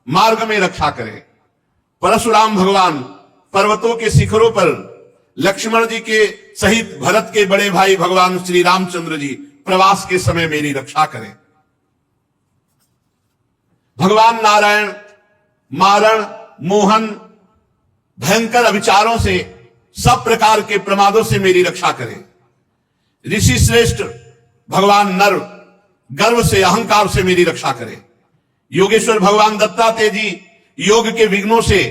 मार्ग में रक्षा करें। परशुराम भगवान पर्वतों के शिखरों पर, लक्ष्मण जी के सहित भरत के बड़े भाई भगवान श्री रामचंद्र जी प्रवास के समय मेरी रक्षा करें। भगवान नारायण मारण मोहन भयंकर अविचारों से, सब प्रकार के प्रमादों से मेरी रक्षा करें। ऋषि श्रेष्ठ भगवान नर गर्व से, अहंकार से मेरी रक्षा करें। योगेश्वर भगवान दत्तात्रेय जी योग के विघ्नों से,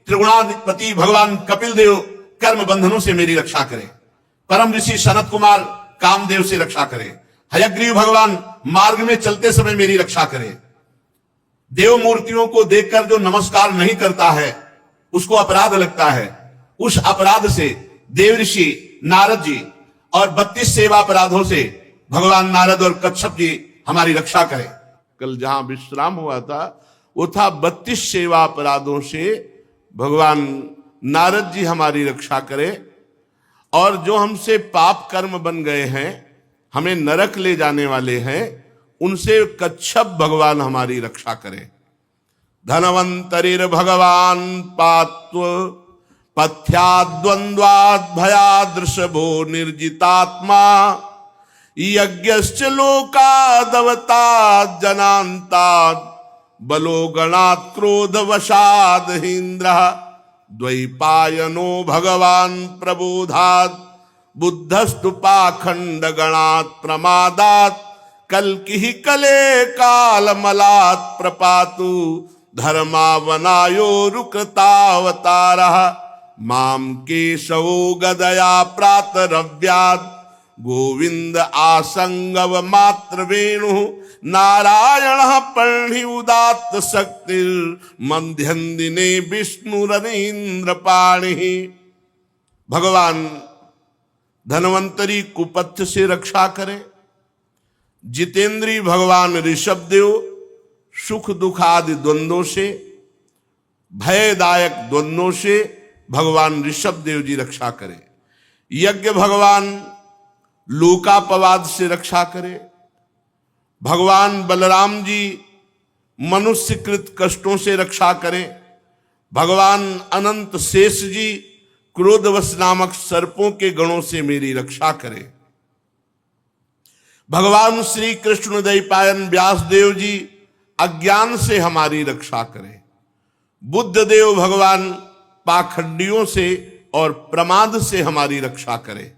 त्रिगुणाधिपति भगवान कपिल देव कर्म बंधनों से मेरी रक्षा करें। परम ऋषि सनत कुमार कामदेव से रक्षा करें। हयग्रीव भगवान मार्ग में चलते समय मेरी रक्षा करें। देव मूर्तियों को देखकर जो नमस्कार नहीं करता है उसको अपराध लगता है, उस अपराध से देव ऋषि नारद जी और 32 सेवा अपराधों से भगवान नारद और कच्छप जी हमारी रक्षा करें। कल जहां विश्राम हुआ था वो था 32 सेवा अपराधों से भगवान नारद जी हमारी रक्षा करें। और जो हमसे पाप कर्म बन गए हैं, हमें नरक ले जाने वाले हैं, उनसे कच्छप भगवान हमारी रक्षा करें। धनवंतरिर भगवान पात्व पथ्याद्वंद्वाद भयादृशभो निर्जितात्मा यज्ञश्च लोकादवताद जनांताद बलो गणात् क्रोध वशाद हिंद्रः द्वैपायनो भगवान प्रबोधात् बुद्धस्तु पाखंड गणात् प्रमादात् कल की कले काल मलात प्रपातु धर्मावनायो रुकृतावतार माम केशवो गदया प्रातरव्याद गोविंद आसंगव मात्र वेणु नारायण पर्णि उदात्त शक्तिर मध्यम दिने विष्णुरनीन्द्र पाणि। भगवान धनवंतरी कुपथ्य से रक्षा करे, जितेंद्री भगवान ऋषभदेव सुख दुख आदि द्वंद्वों से, भयदायक द्वंद्वों से भगवान ऋषभदेव जी रक्षा करे। यज्ञ भगवान लोकापवाद से रक्षा करे। भगवान बलराम जी मनुष्यकृत कष्टों से रक्षा करें। भगवान अनंत शेष जी क्रोधवश नामक सर्पों के गणों से मेरी रक्षा करें। भगवान श्री कृष्ण द्वैपायन व्यासदेव जी अज्ञान से हमारी रक्षा करें। बुद्ध देव भगवान पाखंडियों से और प्रमाद से हमारी रक्षा करें।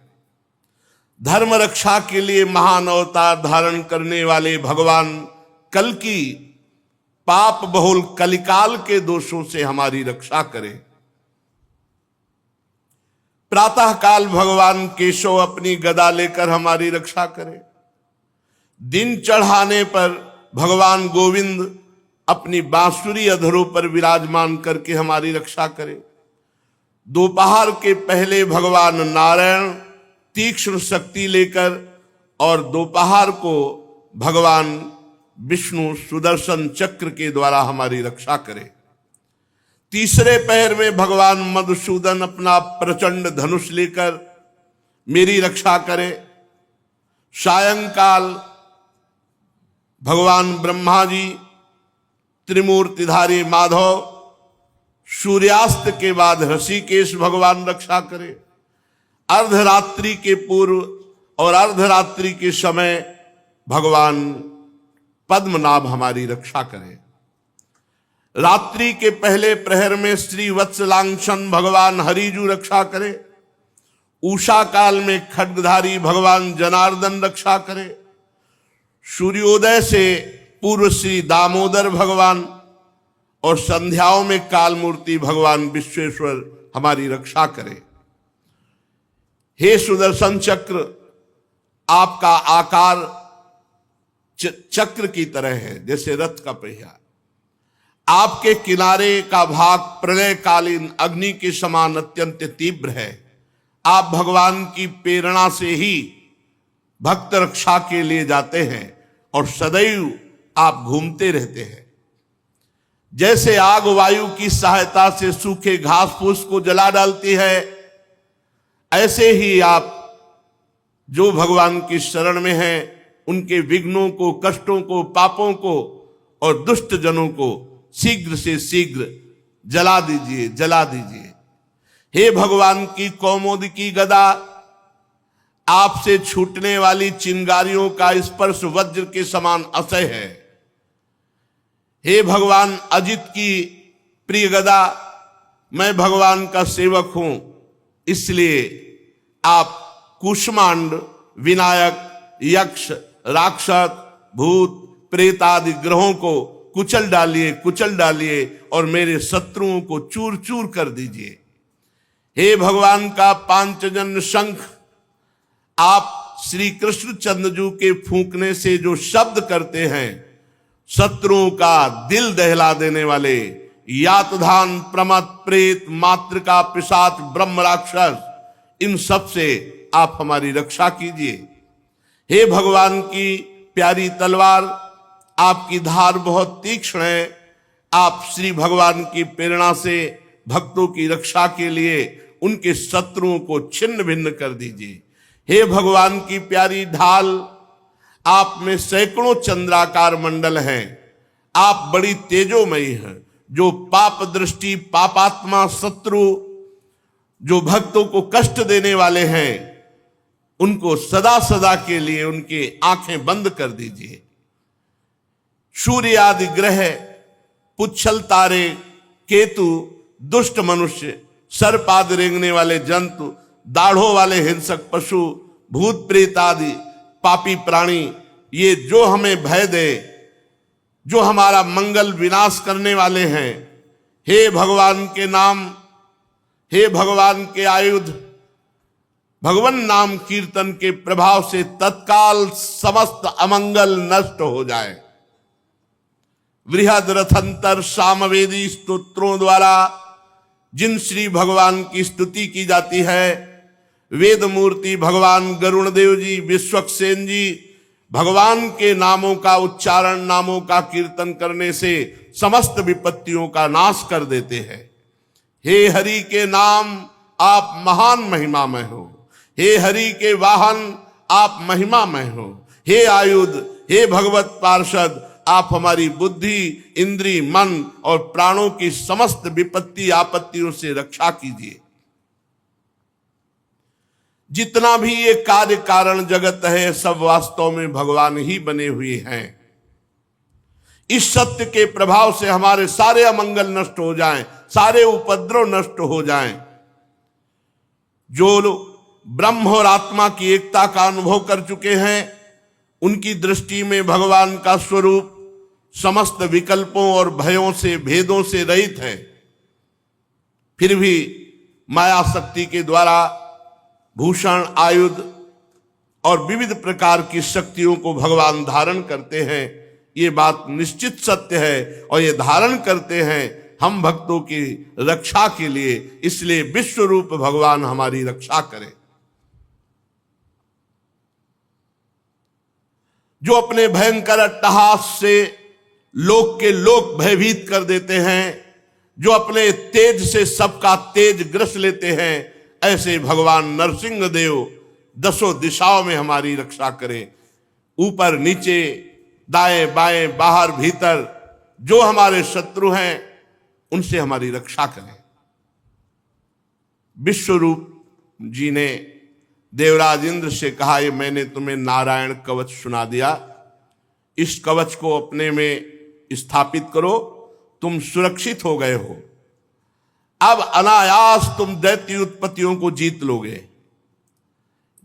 धर्म रक्षा के लिए महान अवतार धारण करने वाले भगवान कल की पाप बहुल कलिकाल के दोषों से हमारी रक्षा करें। प्रातः काल भगवान केशव अपनी गदा लेकर हमारी रक्षा करें। दिन चढ़ाने पर भगवान गोविंद अपनी बांसुरी अधरों पर विराजमान करके हमारी रक्षा करें। दोपहर के पहले भगवान नारायण तीक्ष्ण शक्ति लेकर और दोपहर को भगवान विष्णु सुदर्शन चक्र के द्वारा हमारी रक्षा करें। तीसरे पहर में भगवान मधुसूदन अपना प्रचंड धनुष लेकर मेरी रक्षा करें। सायंकाल भगवान ब्रह्मा जी त्रिमूर्तिधारी माधव, सूर्यास्त के बाद ऋषिकेश भगवान रक्षा करें। अर्धरात्रि के पूर्व और अर्धरात्रि के समय भगवान पद्मनाभ हमारी रक्षा करें। रात्रि के पहले प्रहर में श्री वत्सलांछन भगवान हरिजू रक्षा करें। उषा काल में खड्गधारी भगवान जनार्दन रक्षा करें। सूर्योदय से पूर्व श्री दामोदर भगवान और संध्याओं में कालमूर्ति भगवान विश्वेश्वर हमारी रक्षा करें। हे सुदर्शन चक्र, आपका आकार चक्र की तरह है जैसे रथ का पहिया। आपके किनारे का भाग प्रलयकालीन अग्नि के समान अत्यंत तीव्र है। आप भगवान की प्रेरणा से ही भक्त रक्षा के लिए जाते हैं और सदैव आप घूमते रहते हैं। जैसे आग वायु की सहायता से सूखे घास फूस को जला डालती है, ऐसे ही आप जो भगवान की शरण में हैं उनके विघ्नों को, कष्टों को, पापों को और दुष्ट जनों को शीघ्र से शीघ्र जला दीजिए, जला दीजिए। हे भगवान की कौमोदकी गदा, आपसे छूटने वाली चिंगारियों का स्पर्श वज्र के समान असह्य है। हे भगवान अजित की प्रिय गदा, मैं भगवान का सेवक हूं, इसलिए आप कुष्मांड, विनायक, यक्ष, राक्षस, भूत, प्रेत आदि ग्रहों को कुचल डालिए और मेरे शत्रुओं को चूर चूर कर दीजिए। हे भगवान का पांचजन्य शंख, आप श्री कृष्ण चंद्रजू के फूंकने से जो शब्द करते हैं, शत्रुओं का दिल दहला देने वाले, यातधान, प्रमद, प्रेत, मातृका, पिशाच, ब्रह्म, राक्षस, इन सब से आप हमारी रक्षा कीजिए। हे भगवान की प्यारी तलवार, आपकी धार बहुत तीक्ष्ण है। आप श्री भगवान की प्रेरणा से भक्तों की रक्षा के लिए उनके शत्रुओं को छिन्न भिन्न कर दीजिए। हे भगवान की प्यारी ढाल, आप में सैकड़ों चंद्राकार मंडल हैं। आप बड़ी तेजोमयी हैं। जो पाप दृष्टि, पापात्मा, शत्रु, जो भक्तों को कष्ट देने वाले हैं, उनको सदा सदा के लिए उनकी आंखें बंद कर दीजिए। सूर्य आदि ग्रह, पुच्छल तारे, केतु, दुष्ट मनुष्य, सर्प आदि रेंगने वाले जंतु, दाढ़ों वाले हिंसक पशु, भूत प्रेत आदि पापी प्राणी, ये जो हमें भय दे, जो हमारा मंगल विनाश करने वाले हैं, हे भगवान के नाम, हे भगवान के आयुध, भगवान नाम कीर्तन के प्रभाव से तत्काल समस्त अमंगल नष्ट हो जाए। बृहद रथंतर सामवेदी स्तोत्रों द्वारा जिन श्री भगवान की स्तुति की जाती है, वेद मूर्ति भगवान गरुण देव जी, विश्वक्सेन जी भगवान के नामों का उच्चारण, नामों का कीर्तन करने से समस्त विपत्तियों का नाश कर देते हैं। हे हरि के नाम आप महान महिमामय हो, हे हरि के वाहन आप महिमामय हो, हे आयुध, हे भगवत पार्षद आप हमारी बुद्धि, इंद्री, मन और प्राणों की समस्त विपत्ति आपत्तियों से रक्षा कीजिए। जितना भी ये कार्य कारण जगत है सब वास्तव में भगवान ही बने हुए हैं। इस सत्य के प्रभाव से हमारे सारे अमंगल नष्ट हो जाएं, सारे उपद्रव नष्ट हो जाएं। जो लोग ब्रह्म और आत्मा की एकता का अनुभव कर चुके हैं, उनकी दृष्टि में भगवान का स्वरूप समस्त विकल्पों और भयों से, भेदों से रहित है। फिर भी माया शक्ति के द्वारा भूषण, आयुध और विविध प्रकार की शक्तियों को भगवान धारण करते हैं। ये बात निश्चित सत्य है और ये धारण करते हैं हम भक्तों की रक्षा के लिए। इसलिए विश्व रूप भगवान हमारी रक्षा करें। जो अपने भयंकर अट्टहास से लोक के लोक भयभीत कर देते हैं, जो अपने तेज से सबका तेज ग्रस लेते हैं, ऐसे भगवान नरसिंह देव दसों दिशाओं में हमारी रक्षा करें। ऊपर नीचे, दाएं बाएं, बाहर भीतर जो हमारे शत्रु हैं उनसे हमारी रक्षा करें। विश्वरूप जी ने देवराज इंद्र से कहा, ये मैंने तुम्हें नारायण कवच सुना दिया, इस कवच को अपने में स्थापित करो, तुम सुरक्षित हो गए हो। अब अनायास तुम दैत्य उत्पत्तियों को जीत लोगे।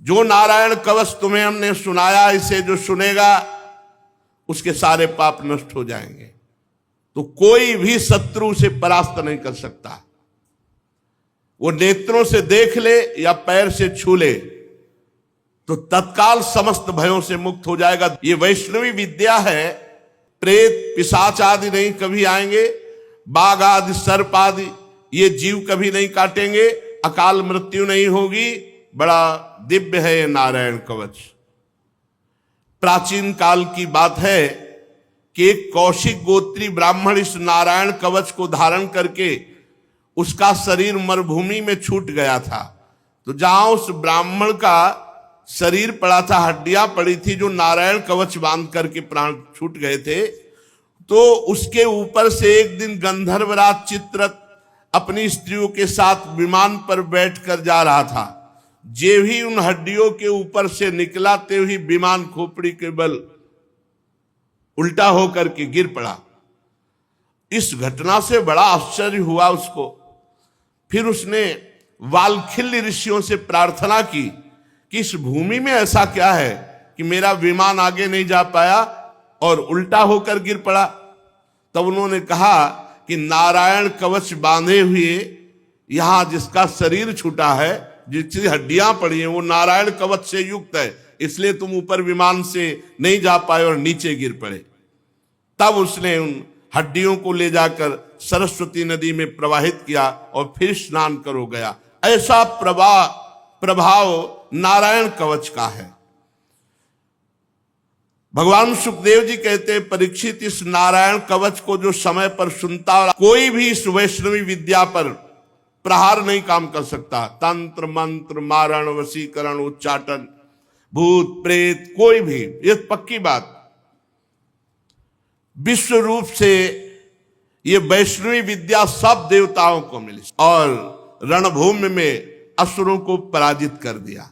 जो नारायण कवच तुम्हें हमने सुनाया, इसे जो सुनेगा उसके सारे पाप नष्ट हो जाएंगे। तो कोई भी शत्रु से परास्त नहीं कर सकता। वो नेत्रों से देख ले या पैर से छू ले तो तत्काल समस्त भयों से मुक्त हो जाएगा। ये वैष्णवी विद्या है। प्रेत, पिशाच आदि नहीं कभी आएंगे, बाघ आदि, सर्प आदि ये जीव कभी नहीं काटेंगे, अकाल मृत्यु नहीं होगी। बड़ा दिव्य है ये नारायण कवच। प्राचीन काल की बात है कि एक कौशिक गोत्री ब्राह्मण इस नारायण कवच को धारण करके उसका शरीर मरुभूमि में छूट गया था। तो जहां उस ब्राह्मण का शरीर पड़ा था, हड्डियां पड़ी थी, जो नारायण कवच बांध करके प्राण छूट गए थे, तो उसके ऊपर से एक दिन गंधर्वराज चित्ररथ अपनी स्त्रियों के साथ विमान पर बैठकर जा रहा था। जे भी उन हड्डियों के ऊपर से निकला, ते ही विमान खोपड़ी के बल उल्टा होकर के गिर पड़ा। इस घटना से बड़ा आश्चर्य हुआ उसको। फिर उसने वाल्खिल्य ऋषियों से प्रार्थना की कि इस भूमि में ऐसा क्या है कि मेरा विमान आगे नहीं जा पाया और उल्टा होकर गिर पड़ा। तब उन्होंने कहा कि नारायण कवच बांधे हुए यहां जिसका शरीर छूटा है, जिसकी हड्डियां पड़ी हैं, वो नारायण कवच से युक्त है, इसलिए तुम ऊपर विमान से नहीं जा पाए और नीचे गिर पड़े। तब उसने उन हड्डियों को ले जाकर सरस्वती नदी में प्रवाहित किया और फिर स्नान करो गया। ऐसा प्रभाव नारायण कवच का है। भगवान सुखदेव जी कहते हैं, परीक्षित, इस नारायण कवच को जो समय पर सुनता, और कोई भी इस वैष्णवी विद्या पर प्रहार नहीं काम कर सकता। तंत्र, मंत्र, मारण, वशीकरण, उच्चाटन, भूत प्रेत, कोई भी, ये पक्की बात। विश्व रूप से ये वैष्णवी विद्या सब देवताओं को मिली और रणभूमि में असुरों को पराजित कर दिया।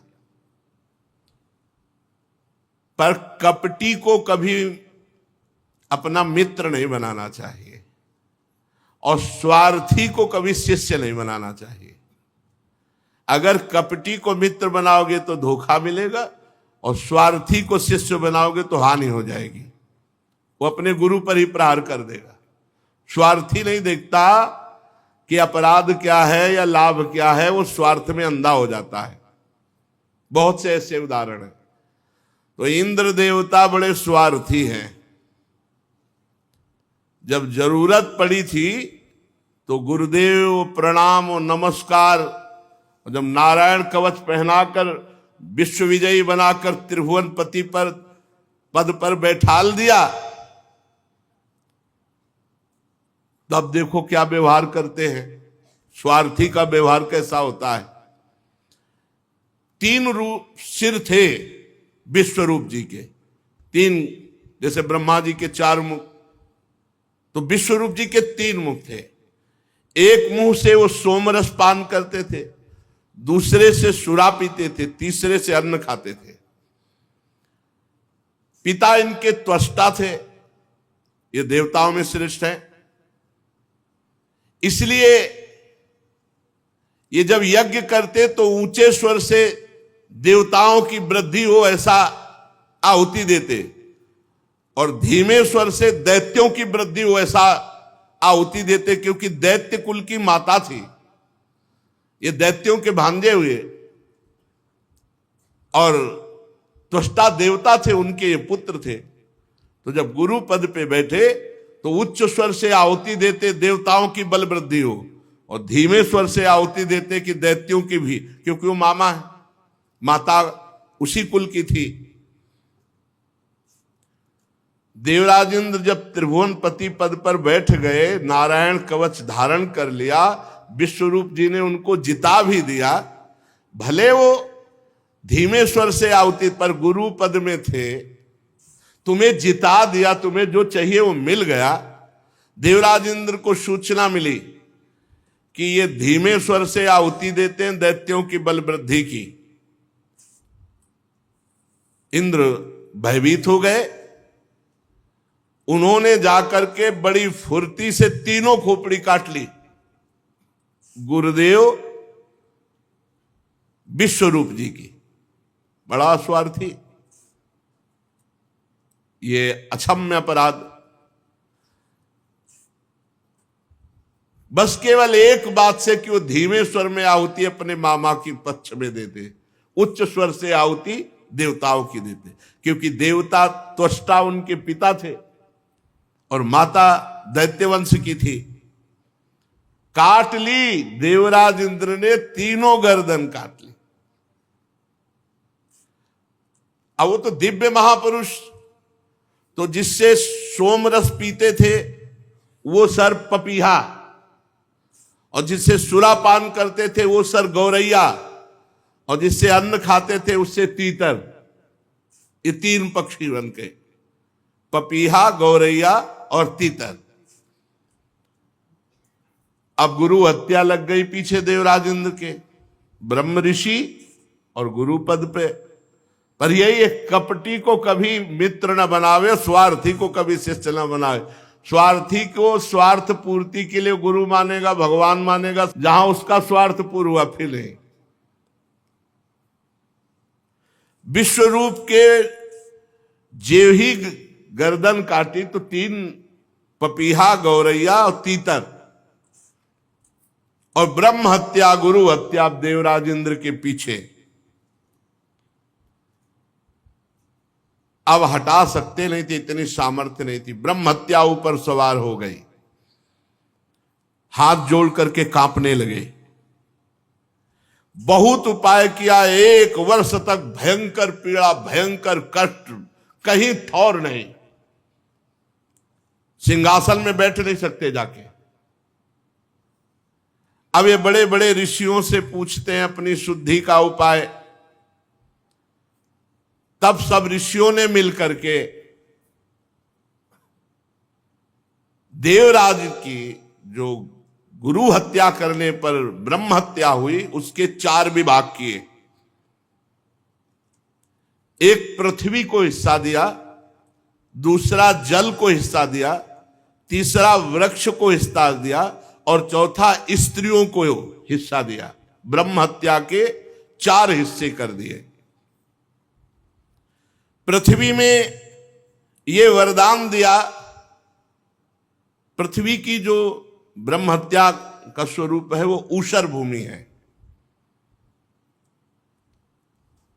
पर कपटी को कभी अपना मित्र नहीं बनाना चाहिए और स्वार्थी को कभी शिष्य नहीं बनाना चाहिए। अगर कपटी को मित्र बनाओगे तो धोखा मिलेगा और स्वार्थी को शिष्य बनाओगे तो हानि हो जाएगी, वो अपने गुरु पर ही प्रहार कर देगा। स्वार्थी नहीं देखता कि अपराध क्या है या लाभ क्या है, वो स्वार्थ में अंधा हो जाता है। बहुत से ऐसे उदाहरण हैं। तो इंद्र देवता बड़े स्वार्थी हैं। जब जरूरत पड़ी थी तो गुरुदेव प्रणाम और नमस्कार, और जब नारायण कवच पहनाकर विश्व विजयी बनाकर त्रिभुवन पति पर पद पर बैठाल दिया, तब देखो क्या व्यवहार करते हैं। स्वार्थी का व्यवहार कैसा होता है। 3 रूप सिर थे विश्वरूप जी के, 3, जैसे ब्रह्मा जी के 4 मुख, तो विश्वरूप जी के 3 मुख थे। एक मुंह से वो सोमरस पान करते थे, दूसरे से सुरा पीते थे, तीसरे से अन्न खाते थे। पिता इनके त्वष्टा थे, ये देवताओं में श्रेष्ठ है। इसलिए ये जब यज्ञ करते तो ऊंचे स्वर से देवताओं की वृद्धि हो ऐसा आहुति देते, और धीमे स्वर से दैत्यों की वृद्धि हो ऐसा आहुति देते, क्योंकि दैत्य कुल की माता थी, ये दैत्यों के भांजे हुए, और त्वष्टा देवता थे, उनके ये पुत्र थे। तो जब गुरु पद पे बैठे तो उच्च स्वर से आहुति देते देवताओं की बल वृद्धि हो, और धीमे स्वर से आहुति देते कि दैत्यों की भी, क्योंकि वो मामा है, माता उसी कुल की थी। देवराज इंद्र जब त्रिभुवन पति पद पर बैठ गए, नारायण कवच धारण कर लिया, विश्वरूप जी ने उनको जिता भी दिया। भले वो धीमे स्वर से आहुति पर गुरु पद में थे, तुम्हें जिता दिया, तुम्हें जो चाहिए वो मिल गया। देवराज इंद्र को सूचना मिली कि ये धीमे स्वर से आहुति देते हैं दैत्यों की बल वृद्धि की। इंद्र भयभीत हो गए। उन्होंने जाकर के बड़ी फुर्ती से तीनों खोपड़ी काट ली। गुरुदेव विश्वरूप जी की, बड़ा स्वार्थी, ये अक्षम्य अपराध। बस केवल एक बात से कि वो धीमे स्वर में आहुति अपने मामा की पक्ष में देते, उच्च स्वर से आहुति देवताओं की देते, क्योंकि देवता त्वष्टा उनके पिता थे और माता दैत्यवंश की थी। काट ली देवराज इंद्र ने, तीनों गर्दन काट ली। अब वो तो दिव्य महापुरुष, तो जिससे सोमरस पीते थे वो सर पपीहा, और जिससे सुरापान करते थे वो सर गौरैया, और जिससे अन्न खाते थे उससे तीतर। ये 3 पक्षी बन के, पपीहा, गौरैया और तीतर। अब गुरु हत्या लग गई पीछे देवराज इंद्र के, ब्रह्म ऋषि और गुरु पद पे। पर यही एक कपटी को कभी मित्र न बनावे, स्वार्थी को कभी शिष्य न बनावे। स्वार्थी को स्वार्थ पूर्ति के लिए गुरु मानेगा, भगवान मानेगा, जहां उसका स्वार्थ पूर्ण हुआ फिर नहीं। विश्वरूप के जेव ही गर्दन काटी तो 3 पपीहा, गौरैया और तीतर, और ब्रह्म हत्या, गुरु हत्या देवराज इंद्र के पीछे। अब हटा सकते नहीं थे, इतनी सामर्थ्य नहीं थी। ब्रह्म हत्या ऊपर सवार हो गई, हाथ जोड़ करके कांपने लगे। बहुत उपाय किया, 1 वर्ष तक भयंकर पीड़ा, भयंकर कष्ट, कहीं ठौर नहीं। सिंहासन में बैठ नहीं सकते जाके। अब ये बड़े बड़े ऋषियों से पूछते हैं अपनी शुद्धि का उपाय। तब सब ऋषियों ने मिलकर के देवराज की जो गुरु हत्या करने पर ब्रह्म हत्या हुई उसके 4 विभाग किए। एक पृथ्वी को हिस्सा दिया, दूसरा जल को हिस्सा दिया, तीसरा वृक्ष को हिस्सा दिया, और चौथा स्त्रियों को हिस्सा दिया। ब्रह्म हत्या के 4 हिस्से कर दिए। पृथ्वी में ये वरदान दिया, पृथ्वी की जो ब्रह्म हत्या का स्वरूप है वो ऊषर भूमि है,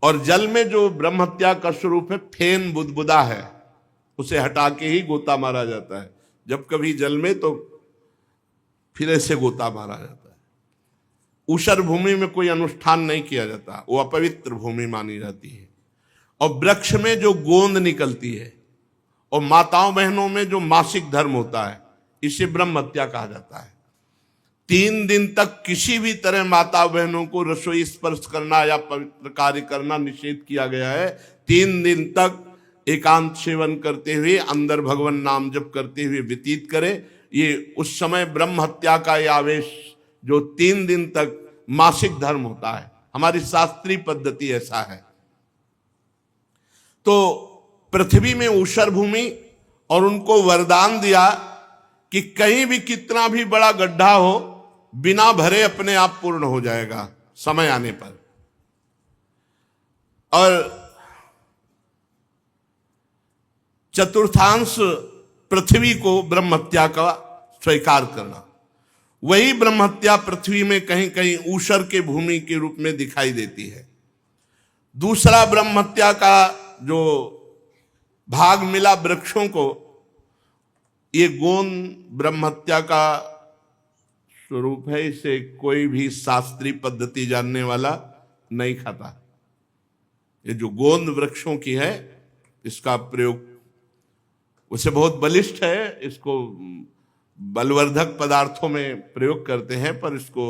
और जल में जो ब्रह्म हत्या का स्वरूप है फेन बुदबुदा है, उसे हटा के ही गोता मारा जाता है। जब कभी जल में तो फिर ऐसे गोता मारा जाता है। ऊषर भूमि में कोई अनुष्ठान नहीं किया जाता, वो अपवित्र भूमि मानी जाती है। और वृक्ष में जो गोंद निकलती है और माताओं बहनों में जो मासिक धर्म होता है, इसे ब्रह्म हत्या कहा जाता है। 3 दिन तक किसी भी तरह माता बहनों को रसोई स्पर्श करना या पवित्र कार्य करना निषेध किया गया है। 3 दिन तक एकांत सेवन करते हुए अंदर भगवान नाम जप करते हुए व्यतीत करे। ये उस समय ब्रह्म हत्या का ये आवेश जो 3 दिन तक मासिक धर्म होता है, हमारी शास्त्रीय पद्धति ऐसा है। तो पृथ्वी में ऊषर भूमि, और उनको वरदान दिया कि कहीं भी कितना भी बड़ा गड्ढा हो, बिना भरे अपने आप पूर्ण हो जाएगा समय आने पर। और चतुर्थांश पृथ्वी को ब्रह्म हत्या का स्वीकार करना, वही ब्रह्म हत्या पृथ्वी में कहीं कहीं ऊषर के भूमि के रूप में दिखाई देती है। दूसरा ब्रह्म हत्या का जो भाग मिला वृक्षों को, ये गोंद ब्रह्म हत्या का स्वरूप है। इसे कोई भी शास्त्रीय पद्धति जानने वाला नहीं खाता। ये जो गोंद वृक्षों की है, इसका प्रयोग उसे बहुत बलिष्ठ है, इसको बलवर्धक पदार्थों में प्रयोग करते हैं, पर इसको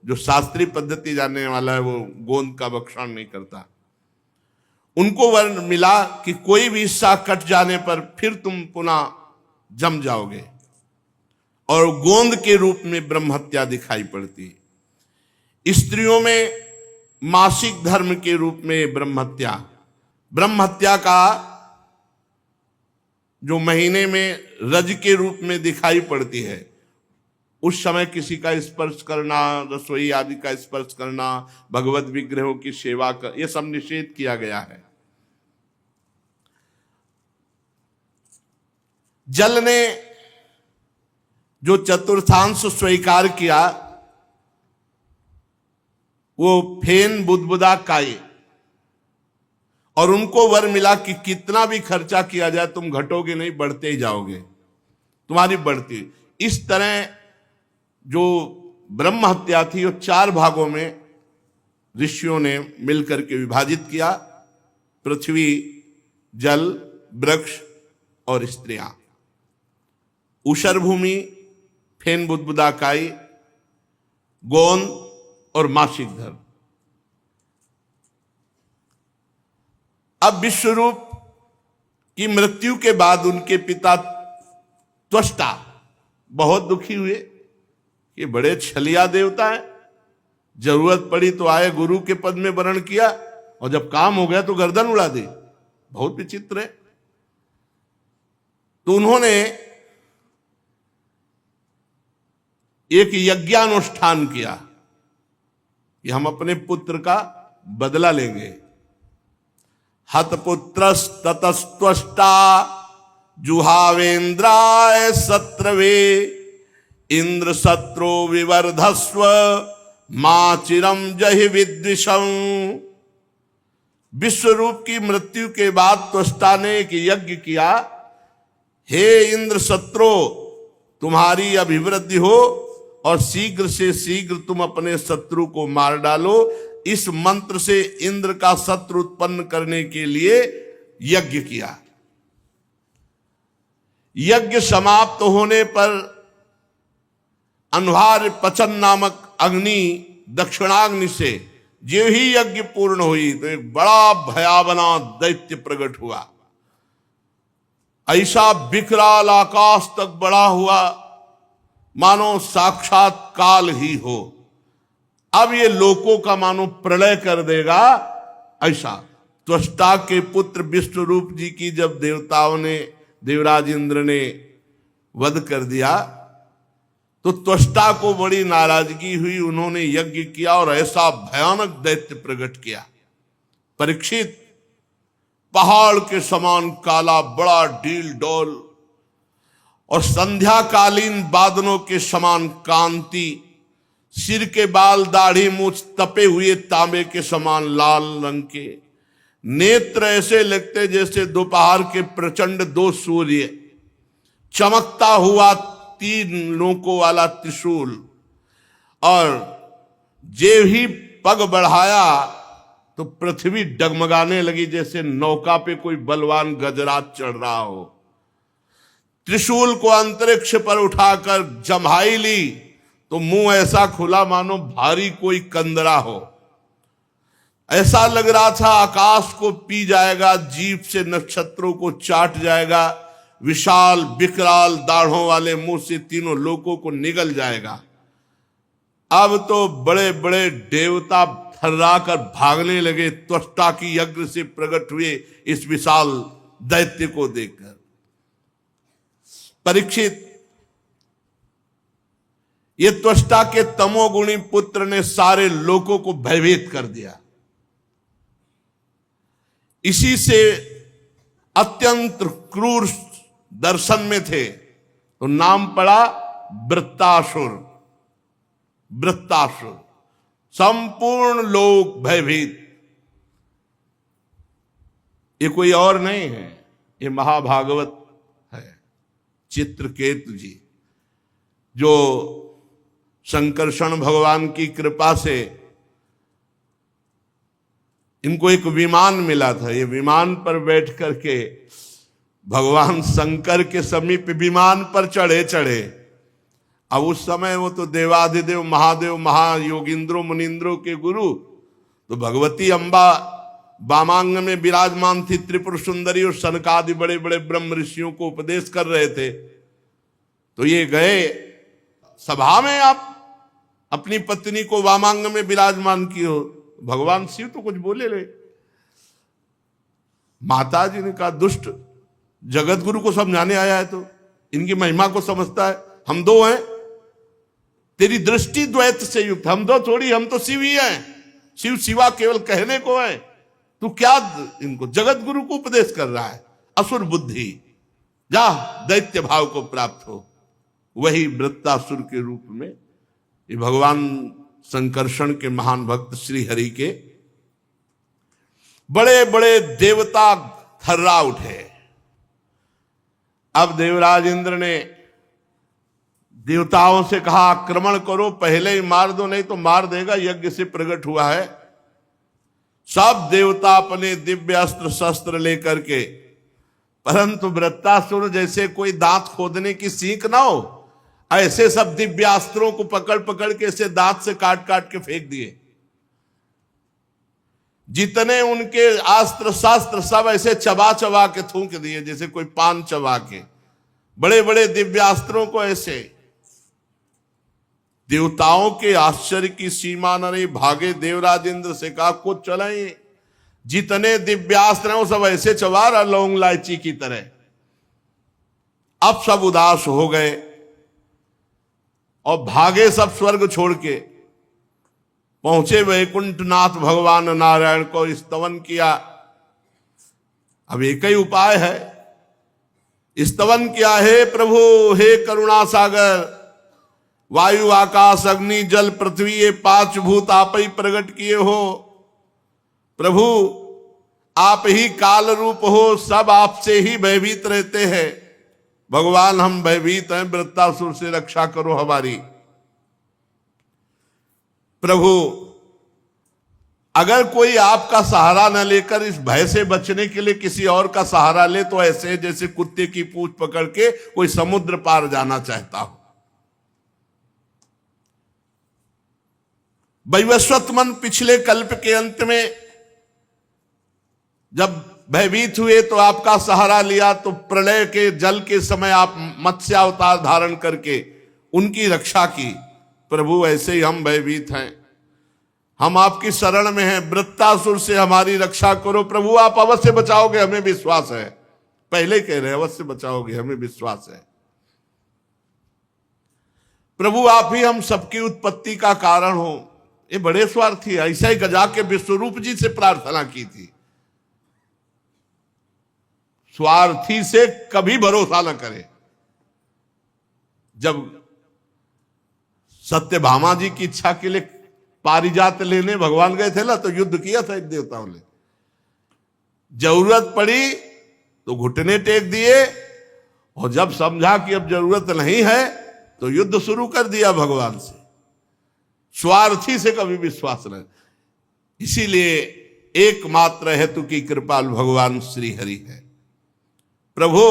जो शास्त्रीय पद्धति जानने वाला है वो गोंद का भक्षण नहीं करता। उनको वर्ण मिला कि कोई भी हिस्सा कट जाने पर फिर तुम पुनः जम जाओगे, और गोंद के रूप में ब्रह्म हत्या दिखाई पड़ती। स्त्रियों में मासिक धर्म के रूप में ब्रह्म हत्या का जो महीने में रज के रूप में दिखाई पड़ती है, उस समय किसी का स्पर्श करना, रसोई आदि का स्पर्श करना, भगवत विग्रहों की सेवा कर, यह सब निषेध किया गया है। जल ने जो चतुर्थांश स्वीकार किया, वो फेन बुदबुदा काई, और उनको वर मिला कि कितना भी खर्चा किया जाए तुम घटोगे नहीं, बढ़ते ही जाओगे, तुम्हारी बढ़ती। इस तरह जो ब्रह्म हत्या थी वो 4 भागों में ऋषियों ने मिलकर के विभाजित किया: पृथ्वी, जल, वृक्ष और स्त्रियां। ऊषर भूमि, फेन बुदबुदा काई, गोंद और मासिक धर्म। अब विश्वरूप की मृत्यु के बाद उनके पिता त्वष्टा बहुत दुखी हुए। ये बड़े छलिया देवता है, जरूरत पड़ी तो आए, गुरु के पद में वरण किया, और जब काम हो गया तो गर्दन उड़ा दी। बहुत विचित्र है। तो उन्होंने एक यज्ञानुष्ठान किया कि हम अपने पुत्र का बदला लेंगे। हतपुत्रस्ततस्त्वष्टा जुहावेन्द्राय सत्रवे इंद्र सत्रो विवर्धस्व मां चिरम जहि विद्विषं। विश्वरूप की मृत्यु के बाद त्वष्टा ने एक यज्ञ किया, हे इंद्र सत्रो, तुम्हारी अभिवृद्धि हो और शीघ्र से शीघ्र तुम अपने शत्रु को मार डालो। इस मंत्र से इंद्र का शत्रु उत्पन्न करने के लिए यज्ञ किया। यज्ञ समाप्त होने पर अन्वार पचन नामक अग्नि, दक्षिणाग्नि से जो ही यज्ञ पूर्ण हुई तो एक बड़ा भयावना दैत्य प्रकट हुआ। ऐसा विकराल आकाश तक बड़ा हुआ मानो साक्षात काल ही हो। अब ये लोकों का मानो प्रलय कर देगा। ऐसा त्वष्टा के पुत्र विश्वरूप जी की जब देवताओं ने, देवराज इंद्र ने वध कर दिया तो त्वष्टा को बड़ी नाराजगी हुई। उन्होंने यज्ञ किया और ऐसा भयानक दैत्य प्रकट किया। परीक्षित, पहाड़ के समान काला, बड़ा डील डोल, और संध्याकालीन बादलों के समान कांति, सिर के बाल दाढ़ी मूछ तपे हुए तांबे के समान लाल रंग के, नेत्र ऐसे लगते जैसे दोपहर के प्रचंड दो सूर्य, चमकता हुआ 3 नोकों वाला त्रिशूल, और जे ही पग बढ़ाया तो पृथ्वी डगमगाने लगी जैसे नौका पे कोई बलवान गजराज चढ़ रहा हो। त्रिशूल को अंतरिक्ष पर उठाकर जम्हाई ली तो मुंह ऐसा खुला मानो भारी कोई कंदरा हो। ऐसा लग रहा था आकाश को पी जाएगा, जीभ से नक्षत्रों को चाट जाएगा, विशाल विकराल दाढ़ों वाले मुंह से तीनों लोकों को निगल जाएगा। अब तो बड़े बड़े देवता थर्राकर भागने लगे त्वष्टा की यज्ञ से प्रकट हुए इस विशाल दैत्य को देखकर। परीक्षित, ये त्वष्टा के तमोगुणी पुत्र ने सारे लोगों को भयभीत कर दिया। इसी से अत्यंत क्रूर दर्शन में थे तो नाम पड़ा वृत्तासुर। वृत्तासुर, संपूर्ण लोग भयभीत। ये कोई और नहीं है, ये महाभागवत है, चित्रकेतु जी, जो संकर्षण भगवान की कृपा से इनको एक विमान मिला था। ये विमान पर बैठ करके भगवान शंकर के समीप विमान पर चढ़े। अब उस समय वो तो देवाधिदेव महादेव महायोगिंद्रो मुनिंद्रो के गुरु, तो भगवती अम्बा वामांग में विराजमान थी, त्रिपुर सुंदरी, और सनकादि बड़े बड़े ब्रह्म ऋषियों को उपदेश कर रहे थे। तो ये गए सभा में, आप अपनी पत्नी को वामांग में विराजमान की हो। भगवान शिव तो कुछ बोले ले। माता जी ने कहा, दुष्ट, जगत गुरु को समझाने आया है तो इनकी महिमा को समझता है। हम दो हैं, तेरी दृष्टि द्वैत से युक्त, हम दो थोड़ी, हम तो शिव ही हैं। शिव शिवा केवल कहने को है, तू क्या इनको जगत गुरु को उपदेश कर रहा है? असुर बुद्धि, जा दैत्य भाव को प्राप्त हो। वही वृत्तासुर के रूप में ये भगवान संकर्षण के महान भक्त श्री हरि के बड़े बड़े देवता थर्रा उठे। अब देवराज इंद्र ने देवताओं से कहा, आक्रमण करो, पहले ही मार दो, नहीं तो मार देगा, यज्ञ से प्रकट हुआ है। सब देवता अपने दिव्य अस्त्र शस्त्र लेकर के, परंतु वृत्तासुर जैसे कोई दांत खोदने की सीख ना हो, ऐसे सब दिव्यास्त्रों को पकड़ पकड़ के ऐसे दांत से काट काट के फेंक दिए। जितने उनके अस्त्र शास्त्र सब ऐसे चबा चबा के थूक दिए, जैसे कोई पान चबा के। बड़े बड़े दिव्यास्त्रों को ऐसे। देवताओं के आश्चर्य की सीमा न रही, भागे देवराज इंद्र से कहा, कुछ चलाइए। जितने दिव्यास्त्र हैं वो सब ऐसे चबा रहा लौंग इलायची की तरह। अब सब उदास हो गए और भागे सब स्वर्ग छोड़ के, पहुंचे वैकुंठनाथ भगवान नारायण को स्तवन किया। अब एक ही उपाय है, स्तवन किया, हे प्रभु, हे करुणा सागर, वायु आकाश अग्नि जल पृथ्वी ये 5 भूत आप ही प्रकट किए हो। प्रभु आप ही काल रूप हो, सब आपसे ही भयभीत रहते हैं। भगवान हम भयभीत हैं, वृत्तासुर से रक्षा करो हमारी। प्रभु अगर कोई आपका सहारा न लेकर इस भय से बचने के लिए किसी और का सहारा ले तो ऐसे जैसे कुत्ते की पूंछ पकड़ के कोई समुद्र पार जाना चाहता हो। वैवस्वत मन पिछले कल्प के अंत में जब भयभीत हुए तो आपका सहारा लिया, तो प्रलय के जल के समय आप मत्स्यावतार धारण करके उनकी रक्षा की। प्रभु ऐसे ही हम भयभीत हैं, हम आपकी शरण में हैं, वृत्तासुर से हमारी रक्षा करो। प्रभु आप अवश्य बचाओगे, हमें विश्वास है। पहले कह रहे हैं अवश्य बचाओगे, हमें विश्वास है। प्रभु आप ही हम सबकी उत्पत्ति का कारण हो। ये बड़े स्वार्थी, ऐसा ही गजा के विश्वरूप जी से प्रार्थना की थी। स्वार्थी से कभी भरोसा न करे। जब सत्यभामा जी की इच्छा के लिए पारिजात लेने भगवान गए थे ना, तो युद्ध किया था इन देवताओं ने। जरूरत पड़ी तो घुटने टेक दिए, और जब समझा कि अब जरूरत नहीं है तो युद्ध शुरू कर दिया भगवान से। स्वार्थी से कभी विश्वास नहीं। इसीलिए एकमात्र हेतु की कृपाल भगवान श्री हरि है। प्रभु,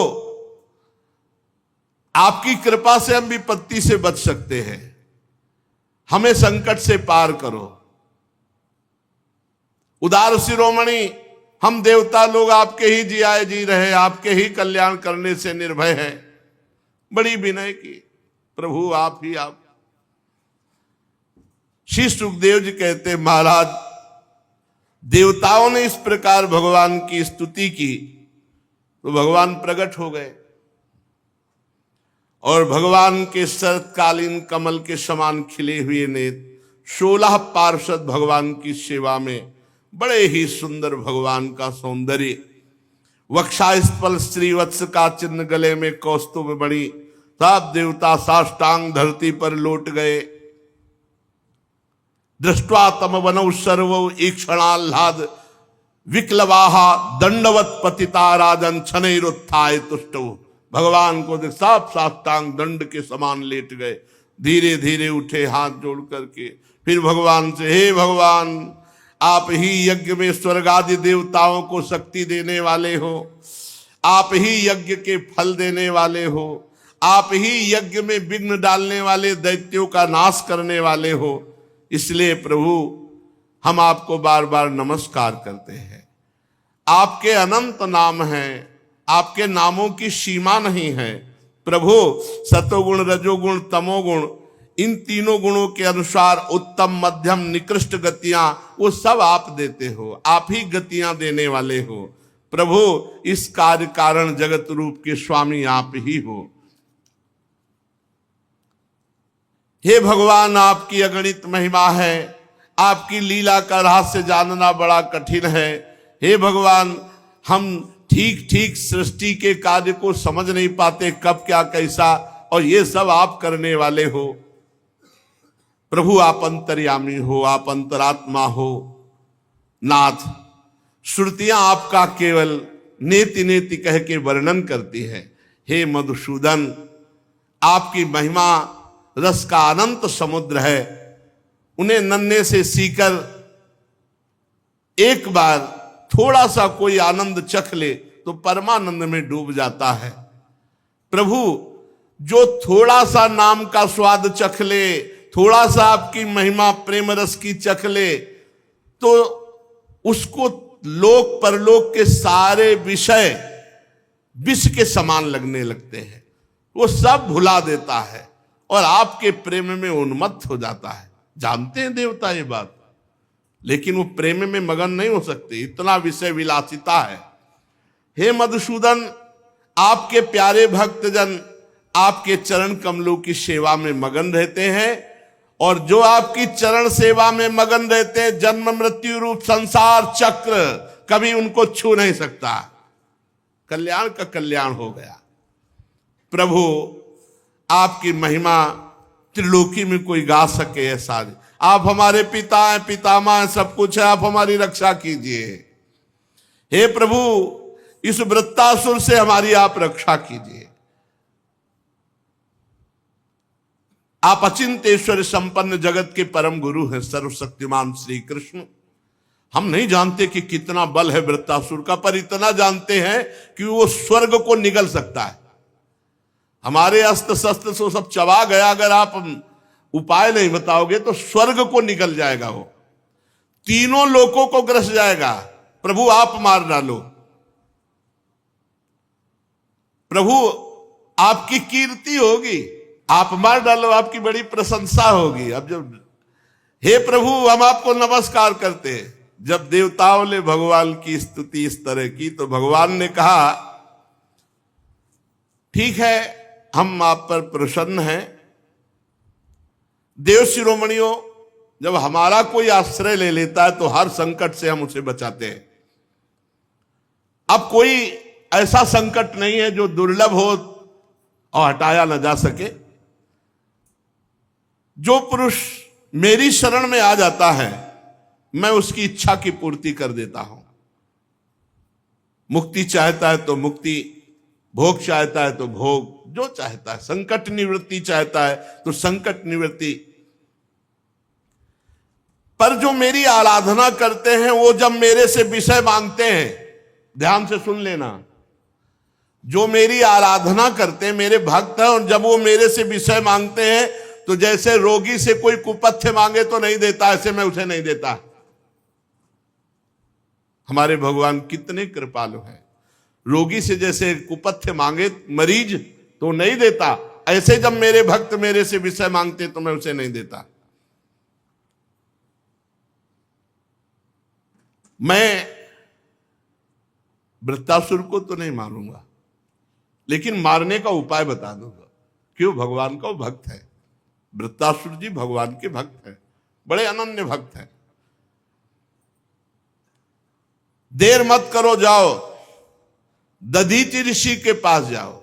आपकी कृपा से हम विपत्ति से बच सकते हैं, हमें संकट से पार करो। उदार शिरोमणि, हम देवता लोग आपके ही जियाए जी रहे, आपके ही कल्याण करने से निर्भय हैं। बड़ी विनय की, प्रभु आप ही आप। श्री सुखदेव जी कहते, महाराज देवताओं ने इस प्रकार भगवान की स्तुति की तो भगवान प्रकट हो गए, और भगवान के शरतकालीन कमल के समान खिले हुए नेत्र 16 पार्षद भगवान की सेवा में। बड़े ही सुंदर भगवान का सौंदर्य, वक्षास्थल श्रीवत्स का चिन्ह, गले में कौस्तुभ मणि। सब देवता साष्टांग धरती पर लौट गए। दृष्ट्वा तम वनौ सर्वौ ईक्षणाह्लाद विक्लवाहा दंडवत पतिता राजन छनैरुत्थाय तुष्टौ। भगवान को देख सब साष्टांग दंड के समान लेट गए। धीरे धीरे उठे हाथ जोड़ करके, फिर भगवान से, हे भगवान, आप ही यज्ञ में स्वर्ग आदि देवताओं को शक्ति देने वाले हो, आप ही यज्ञ के फल देने वाले हो, आप ही यज्ञ में विघ्न डालने वाले दैत्यों का नाश करने वाले हो। इसलिए प्रभु हम आपको बार बार नमस्कार करते हैं। आपके अनंत नाम हैं, आपके नामों की सीमा नहीं है। प्रभु, सतोगुण, रजोगुण, तमोगुण, इन तीनों गुणों के अनुसार उत्तम, मध्यम, निकृष्ट गतियां वो सब आप देते हो। आप ही गतियां देने वाले हो। प्रभु, इस कार्य कारण जगत रूप के स्वामी आप ही हो। हे भगवान, आपकी अगणित महिमा है। आपकी लीला का रहस्य जानना बड़ा कठिन है। हे भगवान, हम ठीक ठीक सृष्टि के कार्य को समझ नहीं पाते, कब क्या कैसा, और ये सब आप करने वाले हो। प्रभु, आप अंतर्यामी हो, आप अंतरात्मा हो। नाथ, श्रुतियां आपका केवल नेति नेति कह के वर्णन करती है। हे मधुसूदन, आपकी महिमा रस का अनंत समुद्र है। उन्हें नन्हे से सीकर एक बार थोड़ा सा कोई आनंद चख ले तो परमानंद में डूब जाता है। प्रभु, जो थोड़ा सा नाम का स्वाद चख ले, थोड़ा सा आपकी महिमा प्रेम रस की चख ले, तो उसको लोक परलोक के सारे विषय विष के समान लगने लगते हैं। वो सब भुला देता है और आपके प्रेम में उन्मत्त हो जाता है। जानते हैं देवता ये बात, लेकिन वो प्रेम में मगन नहीं हो सकते, इतना विषय विलासिता है। हे मधुसूदन, आपके प्यारे भक्तजन आपके चरण कमलों की सेवा में मगन रहते हैं, और जो आपकी चरण सेवा में मगन रहते हैं, जन्म मृत्यु रूप संसार चक्र कभी उनको छू नहीं सकता। कल्याण का कल्याण हो गया। प्रभु, आपकी महिमा त्रिलोकी में कोई गा सके ऐसा नहीं। आप हमारे पिता हैं, पितामह हैं, सब कुछ है, आप हमारी रक्षा कीजिए। हे प्रभु, इस वृत्तासुर से हमारी आप रक्षा कीजिए। आप अचिंतेश्वर संपन्न जगत के परम गुरु हैं, सर्वशक्तिमान श्री कृष्ण। हम नहीं जानते कि कितना बल है वृत्तासुर का, पर इतना जानते हैं कि वो स्वर्ग को निगल सकता है। हमारे अस्त्र शस्त्र से सब चबा गया, अगर आप उपाय नहीं बताओगे तो स्वर्ग को निकल जाएगा, वो तीनों लोकों को ग्रस जाएगा। प्रभु, आप मार डालो। प्रभु, आपकी कीर्ति होगी, आप मार डालो, आपकी बड़ी प्रशंसा होगी। अब जब, हे प्रभु, हम आपको नमस्कार करते हैं। जब देवताओं ने भगवान की स्तुति इस तरह की, तो भगवान ने कहा, ठीक है, हम आप पर प्रसन्न हैं। देव शिरोमणियों, जब हमारा कोई आश्रय ले लेता है तो हर संकट से हम उसे बचाते हैं। अब कोई ऐसा संकट नहीं है जो दुर्लभ हो और हटाया न जा सके। जो पुरुष मेरी शरण में आ जाता है मैं उसकी इच्छा की पूर्ति कर देता हूं। मुक्ति चाहता है तो मुक्ति, भोग चाहता है तो भोग, जो चाहता है, संकट निवृत्ति चाहता है तो संकट निवृत्ति। पर जो मेरी आराधना करते हैं वो जब मेरे से विषय मांगते हैं, ध्यान से सुन लेना, जो मेरी आराधना करते हैं मेरे भक्त हैं, और जब वो मेरे से विषय मांगते हैं तो जैसे रोगी से कोई कुपथ्य मांगे तो नहीं देता, ऐसे मैं उसे नहीं देता। हमारे भगवान कितने कृपालु हैं। रोगी से जैसे कुपथ्य मांगे मरीज तो नहीं देता, ऐसे जब मेरे भक्त मेरे से विषय मांगते तो मैं उसे नहीं देता। मैं वृत्तासुर को तो नहीं मारूंगा, लेकिन मारने का उपाय बता दूंगा। क्यों? भगवान का वो भक्त है। वृत्तासुर जी भगवान के भक्त हैं, बड़े अनन्य भक्त हैं। देर मत करो, जाओ दधीचि ऋषि के पास जाओ।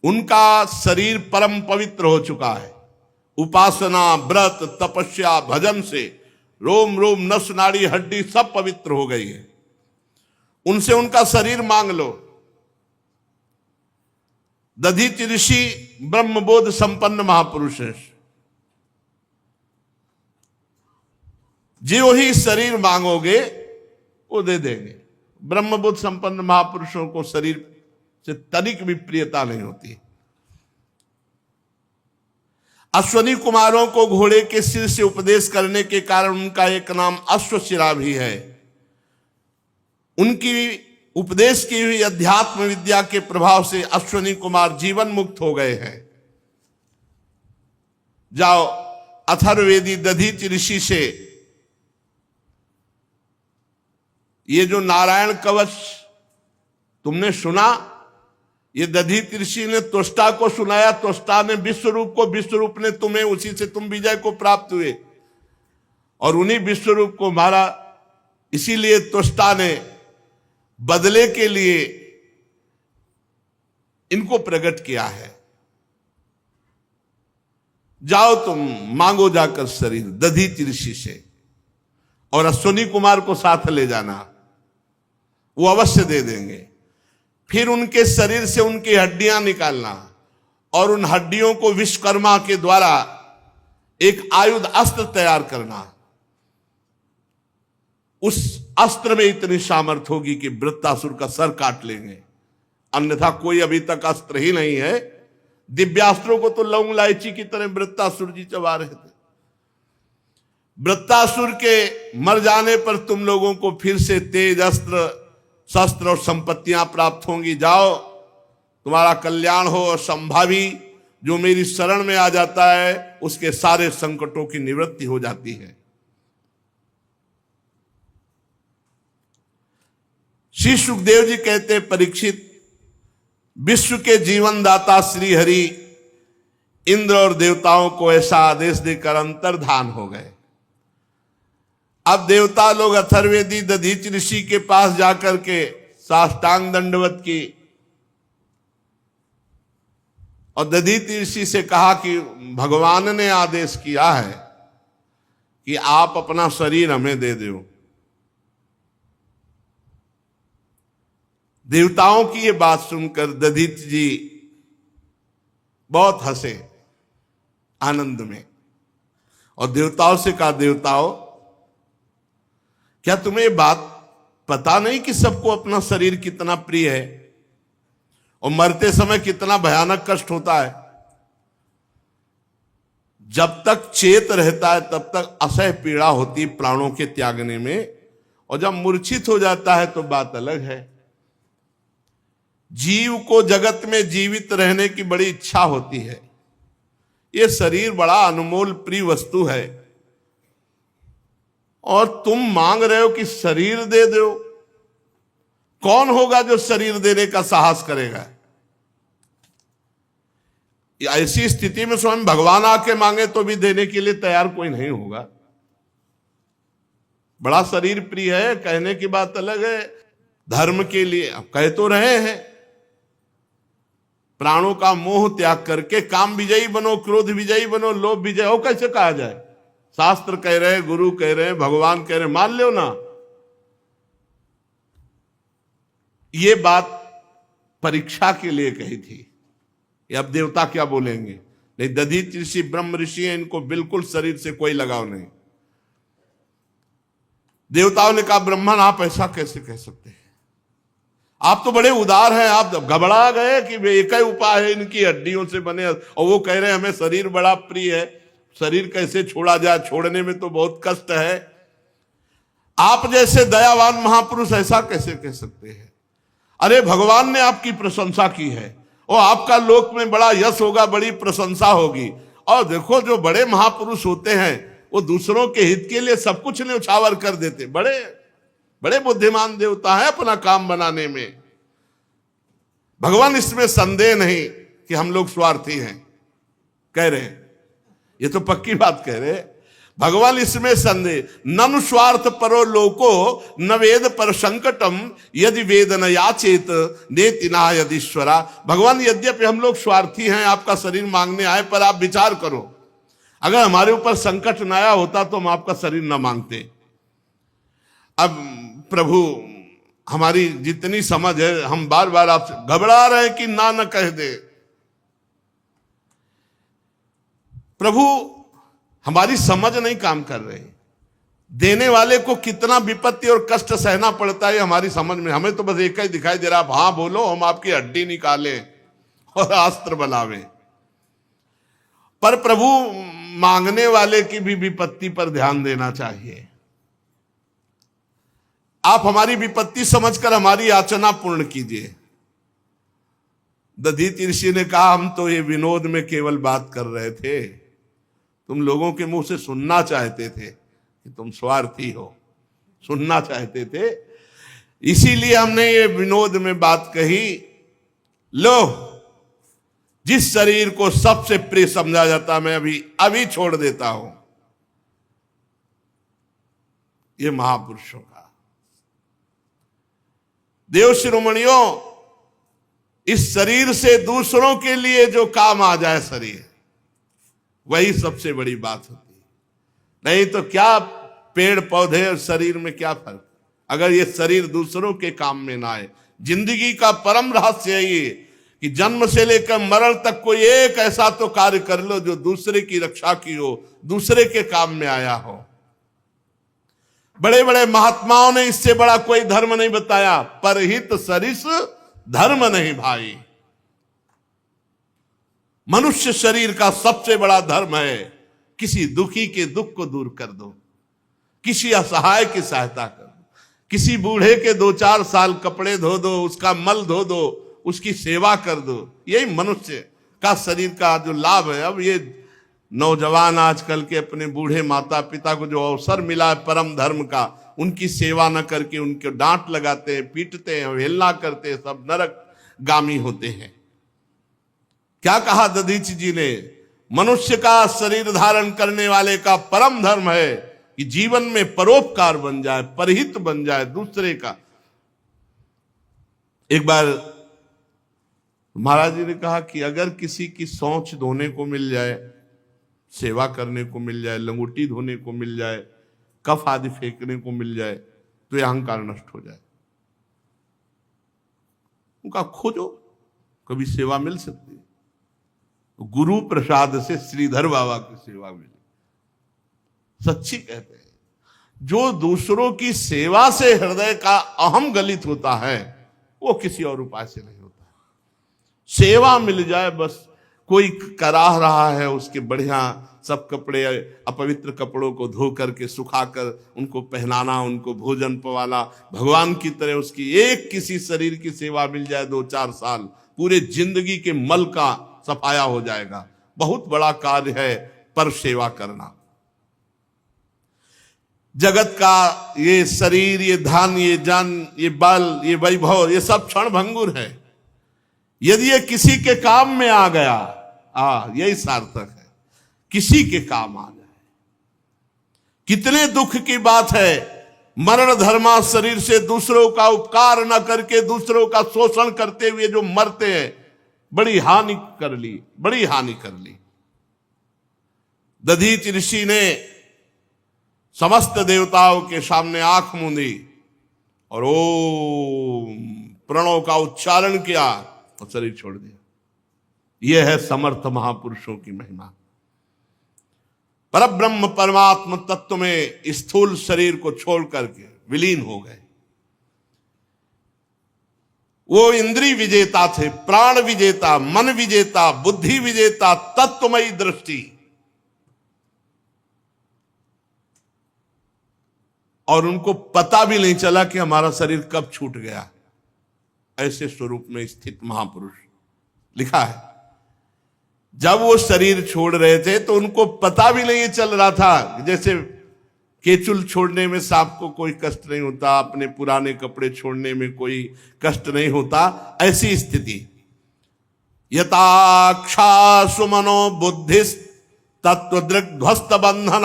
उनका शरीर परम पवित्र हो चुका है। उपासना, व्रत, तपस्या, भजन से रोम रोम, नस नाड़ी, हड्डी सब पवित्र हो गई है। उनसे उनका शरीर मांग लो। दधीचि ऋषि ब्रह्मबोध संपन्न महापुरुष है। जो ही शरीर मांगोगे वो दे देंगे। ब्रह्मबोध संपन्न महापुरुषों को शरीर से तनिक भी प्रियता नहीं होती। अश्वनी कुमारों को घोड़े के सिर से उपदेश करने के कारण उनका एक नाम अश्वशिरा भी है। उनकी उपदेश की हुई अध्यात्म विद्या के प्रभाव से अश्वनी कुमार जीवन मुक्त हो गए हैं। जाओ अथर्ववेदी दधीचि ऋषि से ये जो नारायण कवच तुमने सुना, ये दधीचि ऋषि ने त्वष्टा को सुनाया, त्वष्टा ने विश्वरूप को, विश्वरूप ने तुम्हें, उसी से तुम विजय को प्राप्त हुए और उन्हीं विश्वरूप को मारा। इसीलिए त्वष्टा ने बदले के लिए इनको प्रकट किया है। जाओ तुम मांगो जाकर शरीर दधीचि ऋषि से, और अश्वनी कुमार को साथ ले जाना, वो अवश्य दे देंगे। फिर उनके शरीर से उनकी हड्डियां निकालना और उन हड्डियों को विश्वकर्मा के द्वारा एक आयुध अस्त्र तैयार करना। उस अस्त्र में इतनी सामर्थ होगी कि वृत्तासुर का सर काट लेंगे, अन्यथा कोई अभी तक अस्त्र ही नहीं है। दिव्यास्त्रों को तो लौंग इलायची की तरह वृत्तासुर जी चबा रहे थे। वृत्तासुर के मर जाने पर तुम लोगों को फिर से तेज अस्त्र, शस्त्र और संपत्तियां प्राप्त होंगी। जाओ, तुम्हारा कल्याण हो। और संभावी जो मेरी शरण में आ जाता है उसके सारे संकटों की निवृत्ति हो जाती है। श्री सुखदेव जी कहते, परीक्षित, विश्व के जीवन दाता श्री हरि इंद्र और देवताओं को ऐसा आदेश देकर अंतर्धान हो गए। अब देवता लोग अथर्ववेदी दधीचि ऋषि के पास जाकर के साष्टांग दंडवत की और दधीचि ऋषि से कहा कि भगवान ने आदेश किया है कि आप अपना शरीर हमें दे दो। देवताओं की ये बात सुनकर दधीचि जी बहुत हंसे आनंद में, और देवताओं से कहा, देवताओं, क्या तुम्हें ये बात पता नहीं कि सबको अपना शरीर कितना प्रिय है और मरते समय कितना भयानक कष्ट होता है? जब तक चेत रहता है तब तक असह्य पीड़ा होती प्राणों के त्यागने में, और जब मूर्छित हो जाता है तो बात अलग है। जीव को जगत में जीवित रहने की बड़ी इच्छा होती है। ये शरीर बड़ा अनमोल प्रिय वस्तु है, और तुम मांग रहे हो कि शरीर दे दो। कौन होगा जो शरीर देने का साहस करेगा? ऐसी स्थिति में स्वयं भगवान आके मांगे तो भी देने के लिए तैयार कोई नहीं होगा। बड़ा शरीर प्रिय है कहने की बात अलग है, धर्म के लिए अब कह तो रहे हैं, प्राणों का मोह त्याग करके काम विजयी बनो, क्रोध विजयी बनो, लोभ विजय हो। कैसे कहा जाए? शास्त्र कह रहे, गुरु कह रहे, भगवान कह रहे, मान लो ना। ये बात परीक्षा के लिए कही थी। अब देवता क्या बोलेंगे? नहीं, दधीच ऋषि ब्रह्म ऋषि हैं, इनको बिल्कुल शरीर से कोई लगाव नहीं। देवताओं ने कहा, ब्रह्मन आप ऐसा कैसे कह सकते हैं? आप तो बड़े उदार हैं। आप घबरा गए कि एक ही उपाय है, इनकी हड्डियों से बने, और वो कह रहे हैं हमें शरीर बड़ा प्रिय है, शरीर कैसे छोड़ा जाए, छोड़ने में तो बहुत कष्ट है। आप जैसे दयावान महापुरुष ऐसा कैसे कह सकते हैं? अरे भगवान ने आपकी प्रशंसा की है और आपका लोक में बड़ा यश होगा, बड़ी प्रशंसा होगी। और देखो, जो बड़े महापुरुष होते हैं वो दूसरों के हित के लिए सब कुछ न्यौछावर कर देते। बड़े बड़े बुद्धिमान देवता है अपना काम बनाने में। भगवान इसमें संदेह नहीं कि हम लोग स्वार्थी हैं, कह रहे हैं, ये तो पक्की बात कह रहे हैं। भगवान इसमें संदेह, ननु स्वार्थ परो लोको न वेद पर संकटम यदि वेद न याचेत नेतिना यदीश्वरा। भगवान यद्यपि हम लोग स्वार्थी हैं, आपका शरीर मांगने आए, पर आप विचार करो, अगर हमारे ऊपर संकट न आया होता तो हम आपका शरीर न मांगते। अब प्रभु हमारी जितनी समझ है, हम बार बार आपसे घबरा रहे हैं कि ना न कह दे। प्रभु हमारी समझ नहीं काम कर रही। देने वाले को कितना विपत्ति और कष्ट सहना पड़ता है हमारी समझ में। हमें तो बस एक ही दिखाई दे रहा, आप हाँ बोलो, हम आपकी हड्डी निकालें और अस्त्र बनावें। पर प्रभु मांगने वाले की भी विपत्ति पर ध्यान देना चाहिए। आप हमारी विपत्ति समझकर हमारी याचना पूर्ण कीजिए। दधीच ऋषि ने कहा, हम तो ये विनोद में केवल बात कर रहे थे, तुम लोगों के मुंह से सुनना चाहते थे कि तुम स्वार्थी हो, सुनना चाहते थे, इसीलिए हमने ये विनोद में बात कही। लो, जिस शरीर को सबसे प्रिय समझा जाता, मैं अभी छोड़ देता हूं। ये महापुरुषों का देव शिरोमणियों, इस शरीर से दूसरों के लिए जो काम आ जाए शरीर, वही सबसे बड़ी बात होती है। नहीं तो क्या पेड़ पौधे और शरीर में क्या फर्क, अगर ये शरीर दूसरों के काम में ना आए। जिंदगी का परम रहस्य ये कि जन्म से लेकर मरण तक कोई एक ऐसा तो कार्य कर लो जो दूसरे की रक्षा की हो, दूसरे के काम में आया हो। बड़े बड़े महात्माओं ने इससे बड़ा कोई धर्म नहीं बताया। परहित सरिस धर्म नहीं भाई। मनुष्य शरीर का सबसे बड़ा धर्म है किसी दुखी के दुख को दूर कर दो, किसी असहाय की सहायता कर दो, किसी बूढ़े के 2-4 साल कपड़े धो दो, उसका मल धो दो, उसकी सेवा कर दो। यही मनुष्य का शरीर का जो लाभ है। अब ये नौजवान आजकल के अपने बूढ़े माता पिता को जो अवसर मिला है परम धर्म का, उनकी सेवा न करके उनके डांट लगाते हैं, पीटते हैं, अवहेलना करते हैं, सब नरक गामी होते हैं। क्या कहा दधीच जी ने? मनुष्य का शरीर धारण करने वाले का परम धर्म है कि जीवन में परोपकार बन जाए, परहित बन जाए दूसरे का। एक बार महाराज जी ने कहा कि अगर किसी की सौंच धोने को मिल जाए, सेवा करने को मिल जाए, लंगोटी धोने को मिल जाए, कफ आदि फेंकने को मिल जाए, तो यह अहंकार नष्ट हो जाए। उनका खोजो, कभी सेवा मिल सकती है। तो गुरु प्रसाद से श्रीधर बाबा की सेवा मिली। सच्ची कहते हैं, जो दूसरों की सेवा से हृदय का अहम गलित होता है, वो किसी और उपाय से नहीं होता। सेवा मिल जाए बस। कोई कराह रहा है, उसके बढ़िया सब कपड़े, अपवित्र कपड़ों को धो करके सुखाकर उनको पहनाना, उनको भोजन पवाना, भगवान की तरह उसकी एक किसी शरीर की सेवा मिल जाए 2-4 साल, पूरे जिंदगी के मल का सफाया हो जाएगा। बहुत बड़ा कार्य है पर सेवा करना। जगत का ये शरीर, ये धन, ये जन, ये बल, ये वैभव, ये सब क्षण भंगुर है। यदि ये किसी के काम में आ गया, यही सार्थक है, किसी के काम आ जाए। कितने दुख की बात है मरण धर्मा शरीर से दूसरों का उपकार न करके दूसरों का शोषण करते हुए जो मरते हैं, बड़ी हानि कर ली, बड़ी हानि कर ली। दधीच ऋषि ने समस्त देवताओं के सामने आंख मूंदी और ओम प्रणव का उच्चारण किया और शरीर छोड़ दिया। यह है समर्थ महापुरुषों की महिमा। परब्रह्म परमात्म तत्व में स्थूल शरीर को छोड़ करके विलीन हो गए। वो इंद्रिय विजेता थे, प्राण विजेता, मन विजेता, बुद्धि विजेता, तत्वमयी दृष्टि। और उनको पता भी नहीं चला कि हमारा शरीर कब छूट गया। ऐसे स्वरूप में स्थित महापुरुष लिखा है। जब वो शरीर छोड़ रहे थे तो उनको पता भी नहीं चल रहा था। जैसे केचुल छोड़ने में सांप को कोई कष्ट नहीं होता, अपने पुराने कपड़े छोड़ने में कोई कष्ट नहीं होता, ऐसी स्थिति। यथाक्षा सुमनो बुद्धिस तत्वदृग्ध्वस्त बंधन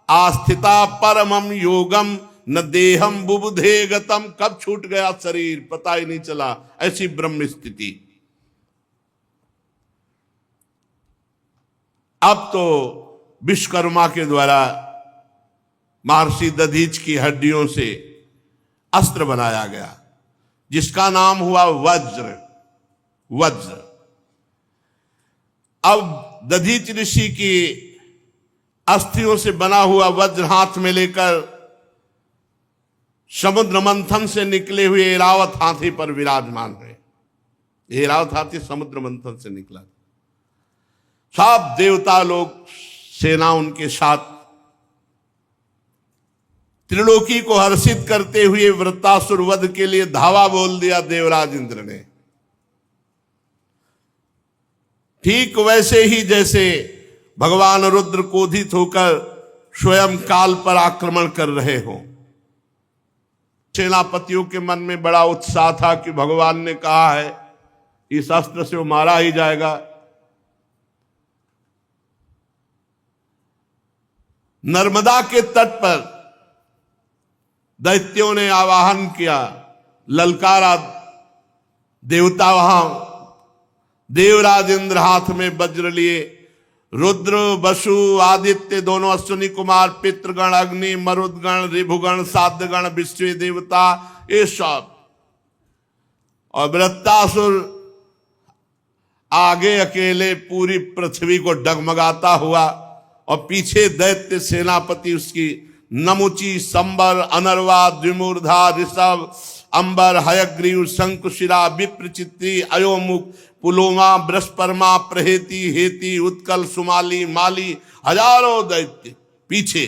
आस्थिता परमम योगम न देहम बुबुधे गतम। कब छूट गया शरीर पता ही नहीं चला, ऐसी ब्रह्म स्थिति। अब तो विश्वकर्मा के द्वारा महर्षि दधीच की हड्डियों से अस्त्र बनाया गया, जिसका नाम हुआ वज्र। वज्र। अब दधीच ऋषि की अस्थियों से बना हुआ वज्र हाथ में लेकर समुद्र मंथन से निकले हुए ऐरावत हाथी पर विराजमान हुए। ऐरावत हाथी समुद्र मंथन से निकला। सब देवता लोग, सेना उनके साथ, त्रिलोकी को हर्षित करते हुए वृत्तासुर वध के लिए धावा बोल दिया देवराज इंद्र ने। ठीक वैसे ही जैसे भगवान रुद्र क्रोधित होकर स्वयं काल पर आक्रमण कर रहे हो। सेनापतियों के मन में बड़ा उत्साह था कि भगवान ने कहा है इस अस्त्र से वो मारा ही जाएगा। नर्मदा के तट पर दैत्यों ने आवाहन किया, ललकारा देवता। वहां देवराज इंद्र हाथ में वज्र लिए, रुद्र वसु आदित्य दोनों अश्विनी कुमार, पितृगण, अग्नि, मरुदगण, ऋभुगण, साध्यगण, विश्व देवता, ये सब। और वृत्तासुर आगे अकेले पूरी पृथ्वी को डगमगाता हुआ और पीछे दैत्य सेनापति उसकी नमुची, संबर, अनर्वा, द्विमूर्धा, ऋषभ, अंबर, हयग्रीव, शंकुशिरा, विप्रचित्री, अयोमुख, पुलोमा, बृहस्परमा, प्रहेती, हेती, उत्कल, सुमाली, माली, हजारों दैत्य पीछे।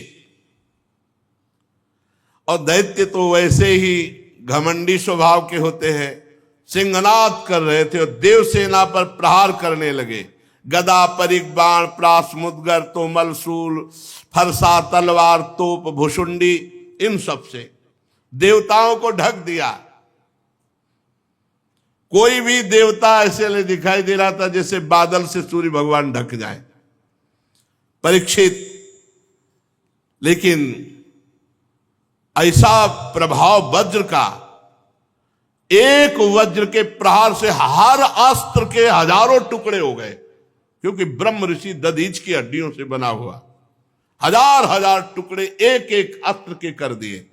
और दैत्य तो वैसे ही घमंडी स्वभाव के होते हैं, सिंहनाद कर रहे थे और देवसेना पर प्रहार करने लगे। गदा, परिग, बाण, प्रास, मुदगर, तोमल, शूल, फरसा, तलवार, तोप, भुषुंडी, इन सब से देवताओं को ढक दिया। कोई भी देवता ऐसे नहीं दिखाई दे रहा था जैसे बादल से सूर्य भगवान ढक जाए। परीक्षित, लेकिन ऐसा प्रभाव वज्र का, एक वज्र के प्रहार से हर अस्त्र के हजारों टुकड़े हो गए, क्योंकि ब्रह्म ऋषि दधीच की हड्डियों से बना हुआ। हजार हजार टुकड़े एक एक अस्त्र के कर दिए।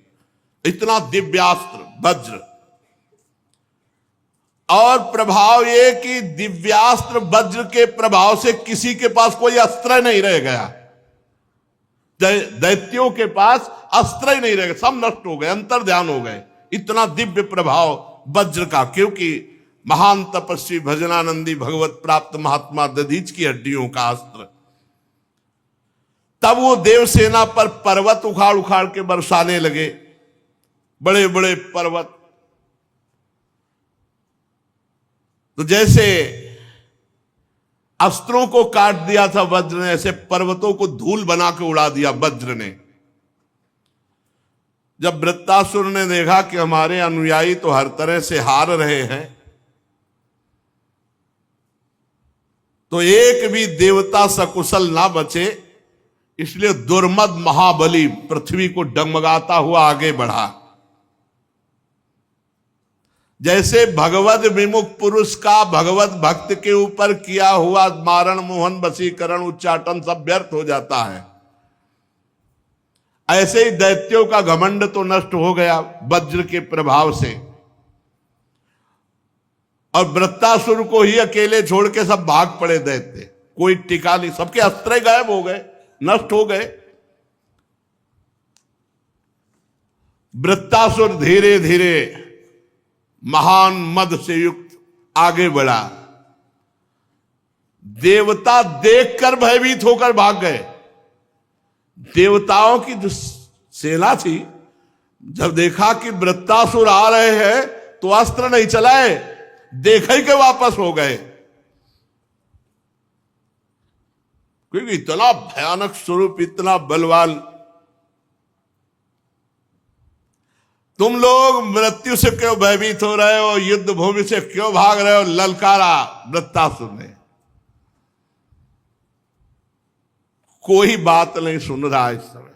इतना दिव्यास्त्र वज्र। और प्रभाव ये कि दिव्यास्त्र वज्र के प्रभाव से किसी के पास कोई अस्त्र नहीं रह गया। दैत्यों के पास अस्त्र ही नहीं रह गए, सब नष्ट हो गए, अंतर ध्यान हो गए। इतना दिव्य प्रभाव वज्र का, क्योंकि महान तपस्वी भजनानंदी भगवत प्राप्त महात्मा दधीच की हड्डियों का अस्त्र। तब वो देवसेना पर पर्वत उखाड़ उखाड़ के बरसाने लगे, बड़े बड़े पर्वत। तो जैसे अस्त्रों को काट दिया था वज्र ने, ऐसे पर्वतों को धूल बना के उड़ा दिया वज्र ने। जब वृत्तासुर ने देखा कि हमारे अनुयायी तो हर तरह से हार रहे हैं, तो एक भी देवता सकुशल ना बचे, इसलिए दुर्मद महाबली पृथ्वी को डगमगाता हुआ आगे बढ़ा। जैसे भगवत विमुख पुरुष का भगवत भक्त के ऊपर किया हुआ मारण मोहन वशीकरण उच्चाटन सब व्यर्थ हो जाता है, ऐसे ही दैत्यों का घमंड तो नष्ट हो गया वज्र के प्रभाव से, और वृत्तासुर को ही अकेले छोड़ के सब भाग पड़े दैत्य, कोई टिका नहीं, सबके अस्त्र गायब हो गए, नष्ट हो गए। वृत्तासुर धीरे धीरे महान मद से युक्त आगे बढ़ा। देवता देखकर भयभीत होकर भाग गए। देवताओं की जो सेना थी, जब देखा कि वृत्तासुर आ रहे हैं तो अस्त्र नहीं चलाए, देखे के वापस हो गए, क्योंकि इतना भयानक स्वरूप, इतना बलवान। तुम लोग मृत्यु से क्यों भयभीत हो रहे हो, युद्ध भूमि से क्यों भाग रहे हो, ललकारा वृत्तासुर ने। कोई बात नहीं सुन रहा इस समय,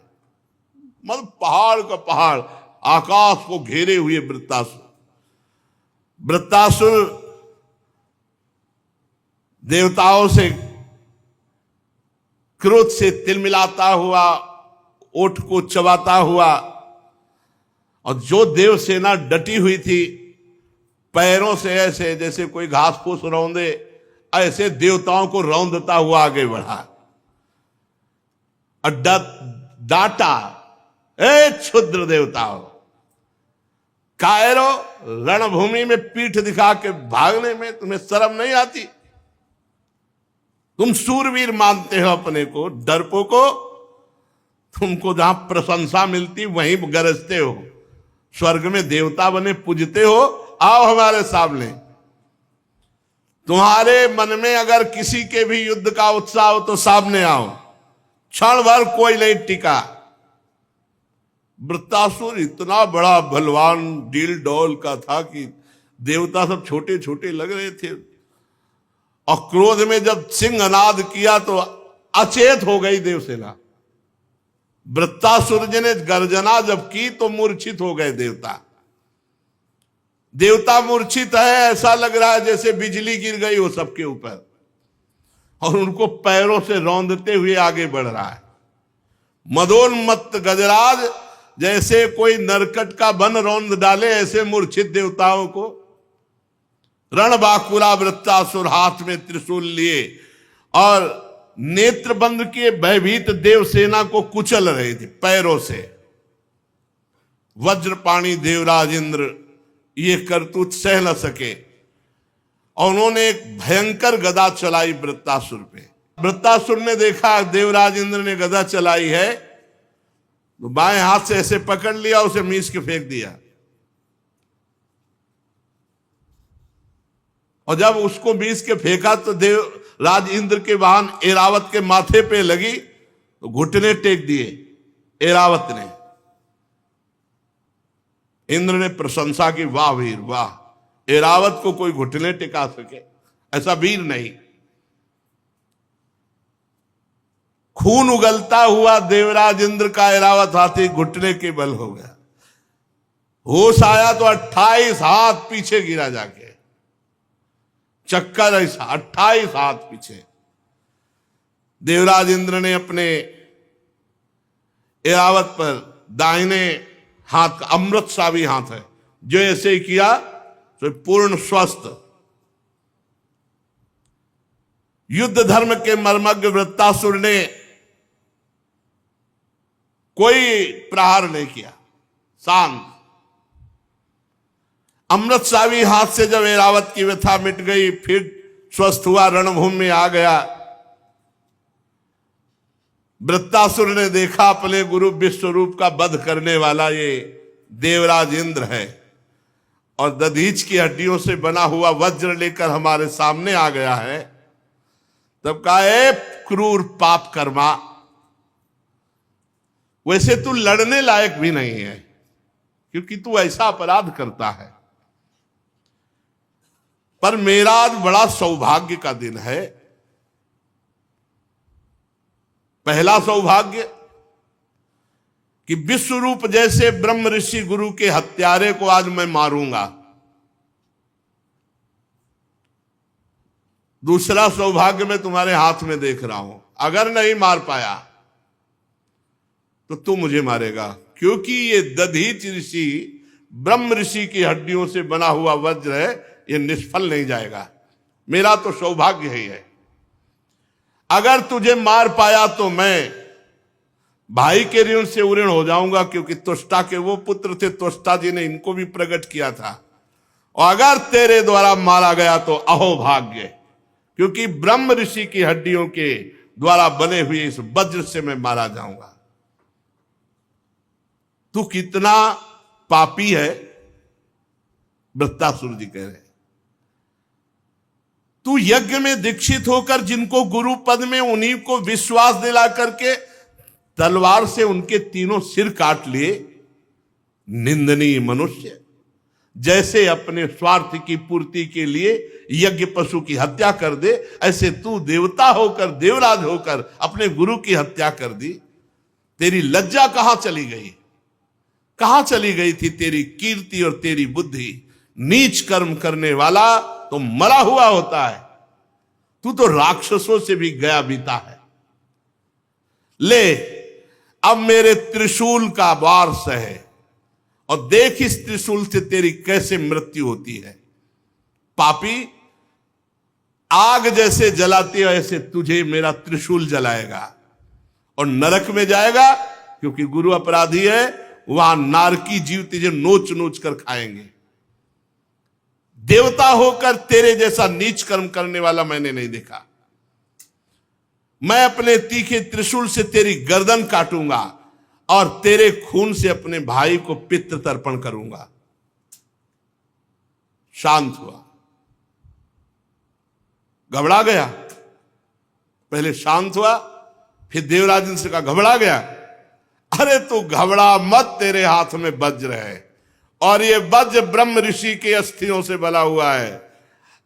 मतलब पहाड़ का पहाड़, आकाश को घेरे हुए वृत्तासुर। वृत्तासुर देवताओं से क्रोध से तिलमिलाता हुआ, ओठ को चबाता हुआ, और जो देव सेना डटी हुई थी पैरों से ऐसे जैसे कोई घास फूस रौंदे, ऐसे देवताओं को रौंदता हुआ आगे बढ़ा और डांटा, ए क्षुद्र देवताओं, कायरो, रणभूमि में पीठ दिखा के भागने में तुम्हें शर्म नहीं आती? तुम सूरवीर मानते हो अपने को, डरपोको, तुमको जहां प्रशंसा मिलती वहीं गरजते हो, स्वर्ग में देवता बने पूजते हो, आओ हमारे सामने। तुम्हारे मन में अगर किसी के भी युद्ध का उत्साह हो तो सामने आओ, क्षण भर कोई नहीं टिका। वृत्तासुर इतना बड़ा बलवान डील डोल का था कि देवता सब छोटे छोटे लग रहे थे, और क्रोध में जब सिंहनाद किया तो अचेत हो गई देवसेना। वृत्तासुर जी ने गर्जना जब की तो मूर्छित हो गए देवता। देवता मूर्छित है, ऐसा लग रहा है जैसे बिजली गिर गई हो सबके ऊपर, और उनको पैरों से रौंदते हुए आगे बढ़ रहा है। मदोन्मत्त गजराज जैसे कोई नरकट का बन रौंद डाले, ऐसे मूर्छित देवताओं को। रणबाकुरा वृत्तासुर हाथ में त्रिशूल लिए और नेत्र बंद किए भयभीत देवसेना को कुचल रहे थे पैरों से। वज्रपाणी देवराज इंद्र ये करतूत सह न सके, और उन्होंने एक भयंकर गदा चलाई वृत्तासुर पे। वृत्तासुर ने देखा देवराज इंद्र ने गदा चलाई है, तो बाएं हाथ से ऐसे पकड़ लिया, उसे मीस के फेंक दिया, और जब उसको मीस के फेंका तो देवराज इंद्र के वाहन ऐरावत के माथे पे लगी, तो घुटने टेक दिए ऐरावत ने। इंद्र ने प्रशंसा की, वाह वीर वाह, ऐरावत को कोई घुटने टिका सके, ऐसा वीर नहीं। खून उगलता हुआ देवराज इंद्र का ऐरावत हाथी घुटने के बल हो गया। होश आया तो 28 हाथ पीछे गिरा जाके, चक्कर ऐसा 28 हाथ पीछे। देवराज इंद्र ने अपने ऐरावत पर दाहिने हाथ का, अमृत सा भी हाथ है, जो ऐसे किया तो पूर्ण स्वस्थ। युद्ध धर्म के मर्मज्ञ वृत्तासुर ने कोई प्रहार नहीं किया, शांत। अमृत सावी हाथ से जब ऐरावत की व्यथा मिट गई, फिर स्वस्थ हुआ, रणभूमि में आ गया। वृत्तासुर ने देखा अपने गुरु विश्वरूप का वध करने वाला ये देवराज इंद्र है, और दधीच की हड्डियों से बना हुआ वज्र लेकर हमारे सामने आ गया है। तब कहा, ए क्रूर पाप कर्मा, वैसे तू लड़ने लायक भी नहीं है, क्योंकि तू ऐसा अपराध करता है, पर मेरा आज बड़ा सौभाग्य का दिन है। पहला सौभाग्य कि विश्व रूप जैसे ब्रह्म ऋषि गुरु के हत्यारे को आज मैं मारूंगा। दूसरा सौभाग्य मैं तुम्हारे हाथ में देख रहा हूं, अगर नहीं मार पाया तो तू मुझे मारेगा, क्योंकि ये दधीच ऋषि ब्रह्म ऋषि की हड्डियों से बना हुआ वज्र है, ये निष्फल नहीं जाएगा। मेरा तो सौभाग्य ही है। अगर तुझे मार पाया तो मैं भाई के ऋण से उऋण हो जाऊंगा, क्योंकि त्वष्टा के वो पुत्र थे, त्वष्टा जी ने इनको भी प्रकट किया था। और अगर तेरे द्वारा मारा गया तो अहोभाग्य, क्योंकि ब्रह्म ऋषि की हड्डियों के द्वारा बने हुए इस वज्र से मैं मारा जाऊंगा। तू कितना पापी है, वृत्तासुर जी कह रहे। तू यज्ञ में दीक्षित होकर जिनको गुरु पद में, उन्हीं को विश्वास दिला करके तलवार से उनके तीनों सिर काट लिए। निंदनीय मनुष्य, जैसे अपने स्वार्थ की पूर्ति के लिए यज्ञ पशु की हत्या कर दे, ऐसे तू देवता होकर, देवराज होकर अपने गुरु की हत्या कर दी। तेरी लज्जा कहां चली गई? कहां चली गई थी तेरी कीर्ति और तेरी बुद्धि? नीच कर्म करने वाला तो मरा हुआ होता है, तू तो राक्षसों से भी गया बीता है। ले अब मेरे त्रिशूल का वार सहे और देख इस त्रिशूल से तेरी कैसे मृत्यु होती है। पापी, आग जैसे जलाती है ऐसे तुझे मेरा त्रिशूल जलाएगा और नरक में जाएगा, क्योंकि गुरु अपराधी है। वहां नारकी जीव तुझे नोच नोच कर खाएंगे। देवता होकर तेरे जैसा नीच कर्म करने वाला मैंने नहीं देखा। मैं अपने तीखे त्रिशूल से तेरी गर्दन काटूंगा और तेरे खून से अपने भाई को पितृ तर्पण करूंगा। शांत हुआ, घबरा गया। पहले शांत हुआ, फिर देवराज से कहा घबरा गया। अरे तू घबरा मत, तेरे हाथ में वज्र है और ये वज्र ब्रह्म ऋषि के अस्थियों से बना हुआ है।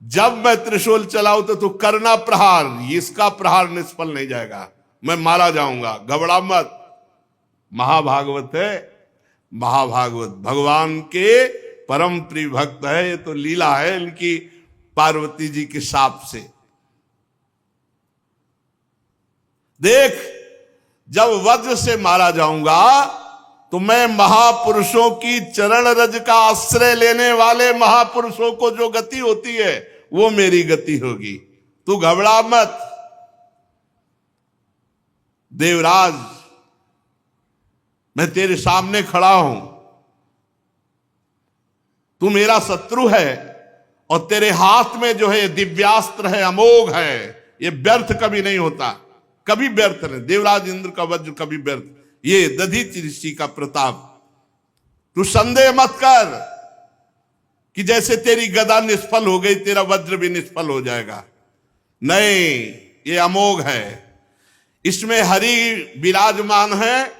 जब मैं त्रिशूल चलाऊं तो तू करना प्रहार, इसका प्रहार निष्फल नहीं जाएगा, मैं मारा जाऊंगा, घबरा मत। महाभागवत है, महाभागवत भगवान के परम प्रिय भक्त है। ये तो लीला है इनकी पार्वती जी के शाप से। देख, जब वज्र से मारा जाऊंगा तो मैं महापुरुषों की चरण रज का आश्रय लेने वाले महापुरुषों को जो गति होती है वो मेरी गति होगी। तू घबरा मत। देवराज, मैं तेरे सामने खड़ा हूं, तू मेरा शत्रु है और तेरे हाथ में जो है दिव्यास्त्र है, अमोघ है, ये व्यर्थ कभी नहीं होता, कभी व्यर्थ नहीं। देवराज इंद्र का वज्र कभी व्यर्थ, ये दधीच ऋषि का प्रताप। तू संदेह मत कर कि जैसे तेरी गदा निष्फल हो गई तेरा वज्र भी निष्फल हो जाएगा। नहीं, ये अमोघ है, इसमें हरि विराजमान है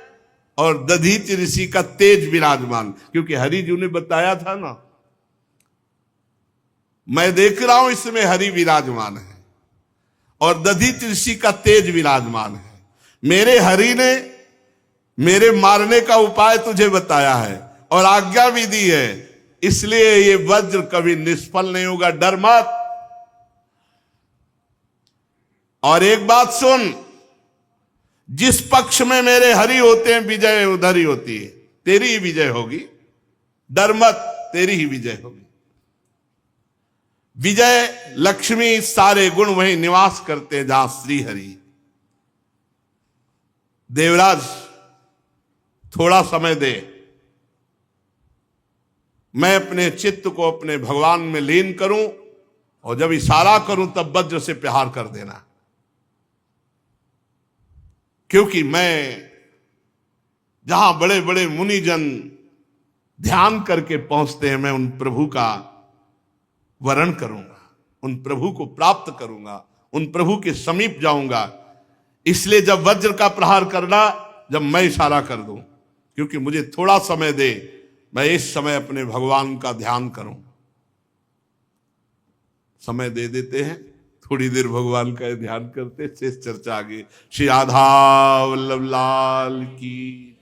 और दधीच ऋषि का तेज विराजमान। क्योंकि हरि जी ने बताया था ना, मैं देख रहा हूं इसमें हरि विराजमान है और दधीच ऋषि का तेज विराजमान है। मेरे हरि ने मेरे मारने का उपाय तुझे बताया है और आज्ञा भी दी है, इसलिए ये वज्र कभी निष्फल नहीं होगा, डर मत। और एक बात सुन, जिस पक्ष में मेरे हरि होते हैं विजय उधर ही होती है, तेरी ही विजय होगी, डर मत, तेरी ही विजय होगी। विजय लक्ष्मी सारे गुण वहीं निवास करते हैं जहां श्री हरि। देवराज, थोड़ा समय दे, मैं अपने चित्त को अपने भगवान में लीन करूं और जब इशारा करूं तब वज्र से प्रहार कर देना। क्योंकि मैं जहां बड़े बड़े मुनिजन ध्यान करके पहुंचते हैं, मैं उन प्रभु का वरण करूंगा, उन प्रभु को प्राप्त करूंगा, उन प्रभु के समीप जाऊंगा। इसलिए जब वज्र का प्रहार करना, जब मैं इशारा कर दूं, क्योंकि मुझे थोड़ा समय दे, मैं इस समय अपने भगवान का ध्यान करूं। समय दे देते हैं, थोड़ी देर भगवान का ध्यान करते, शेष चर्चा आगे। श्री राधा वल्लभ लाल की।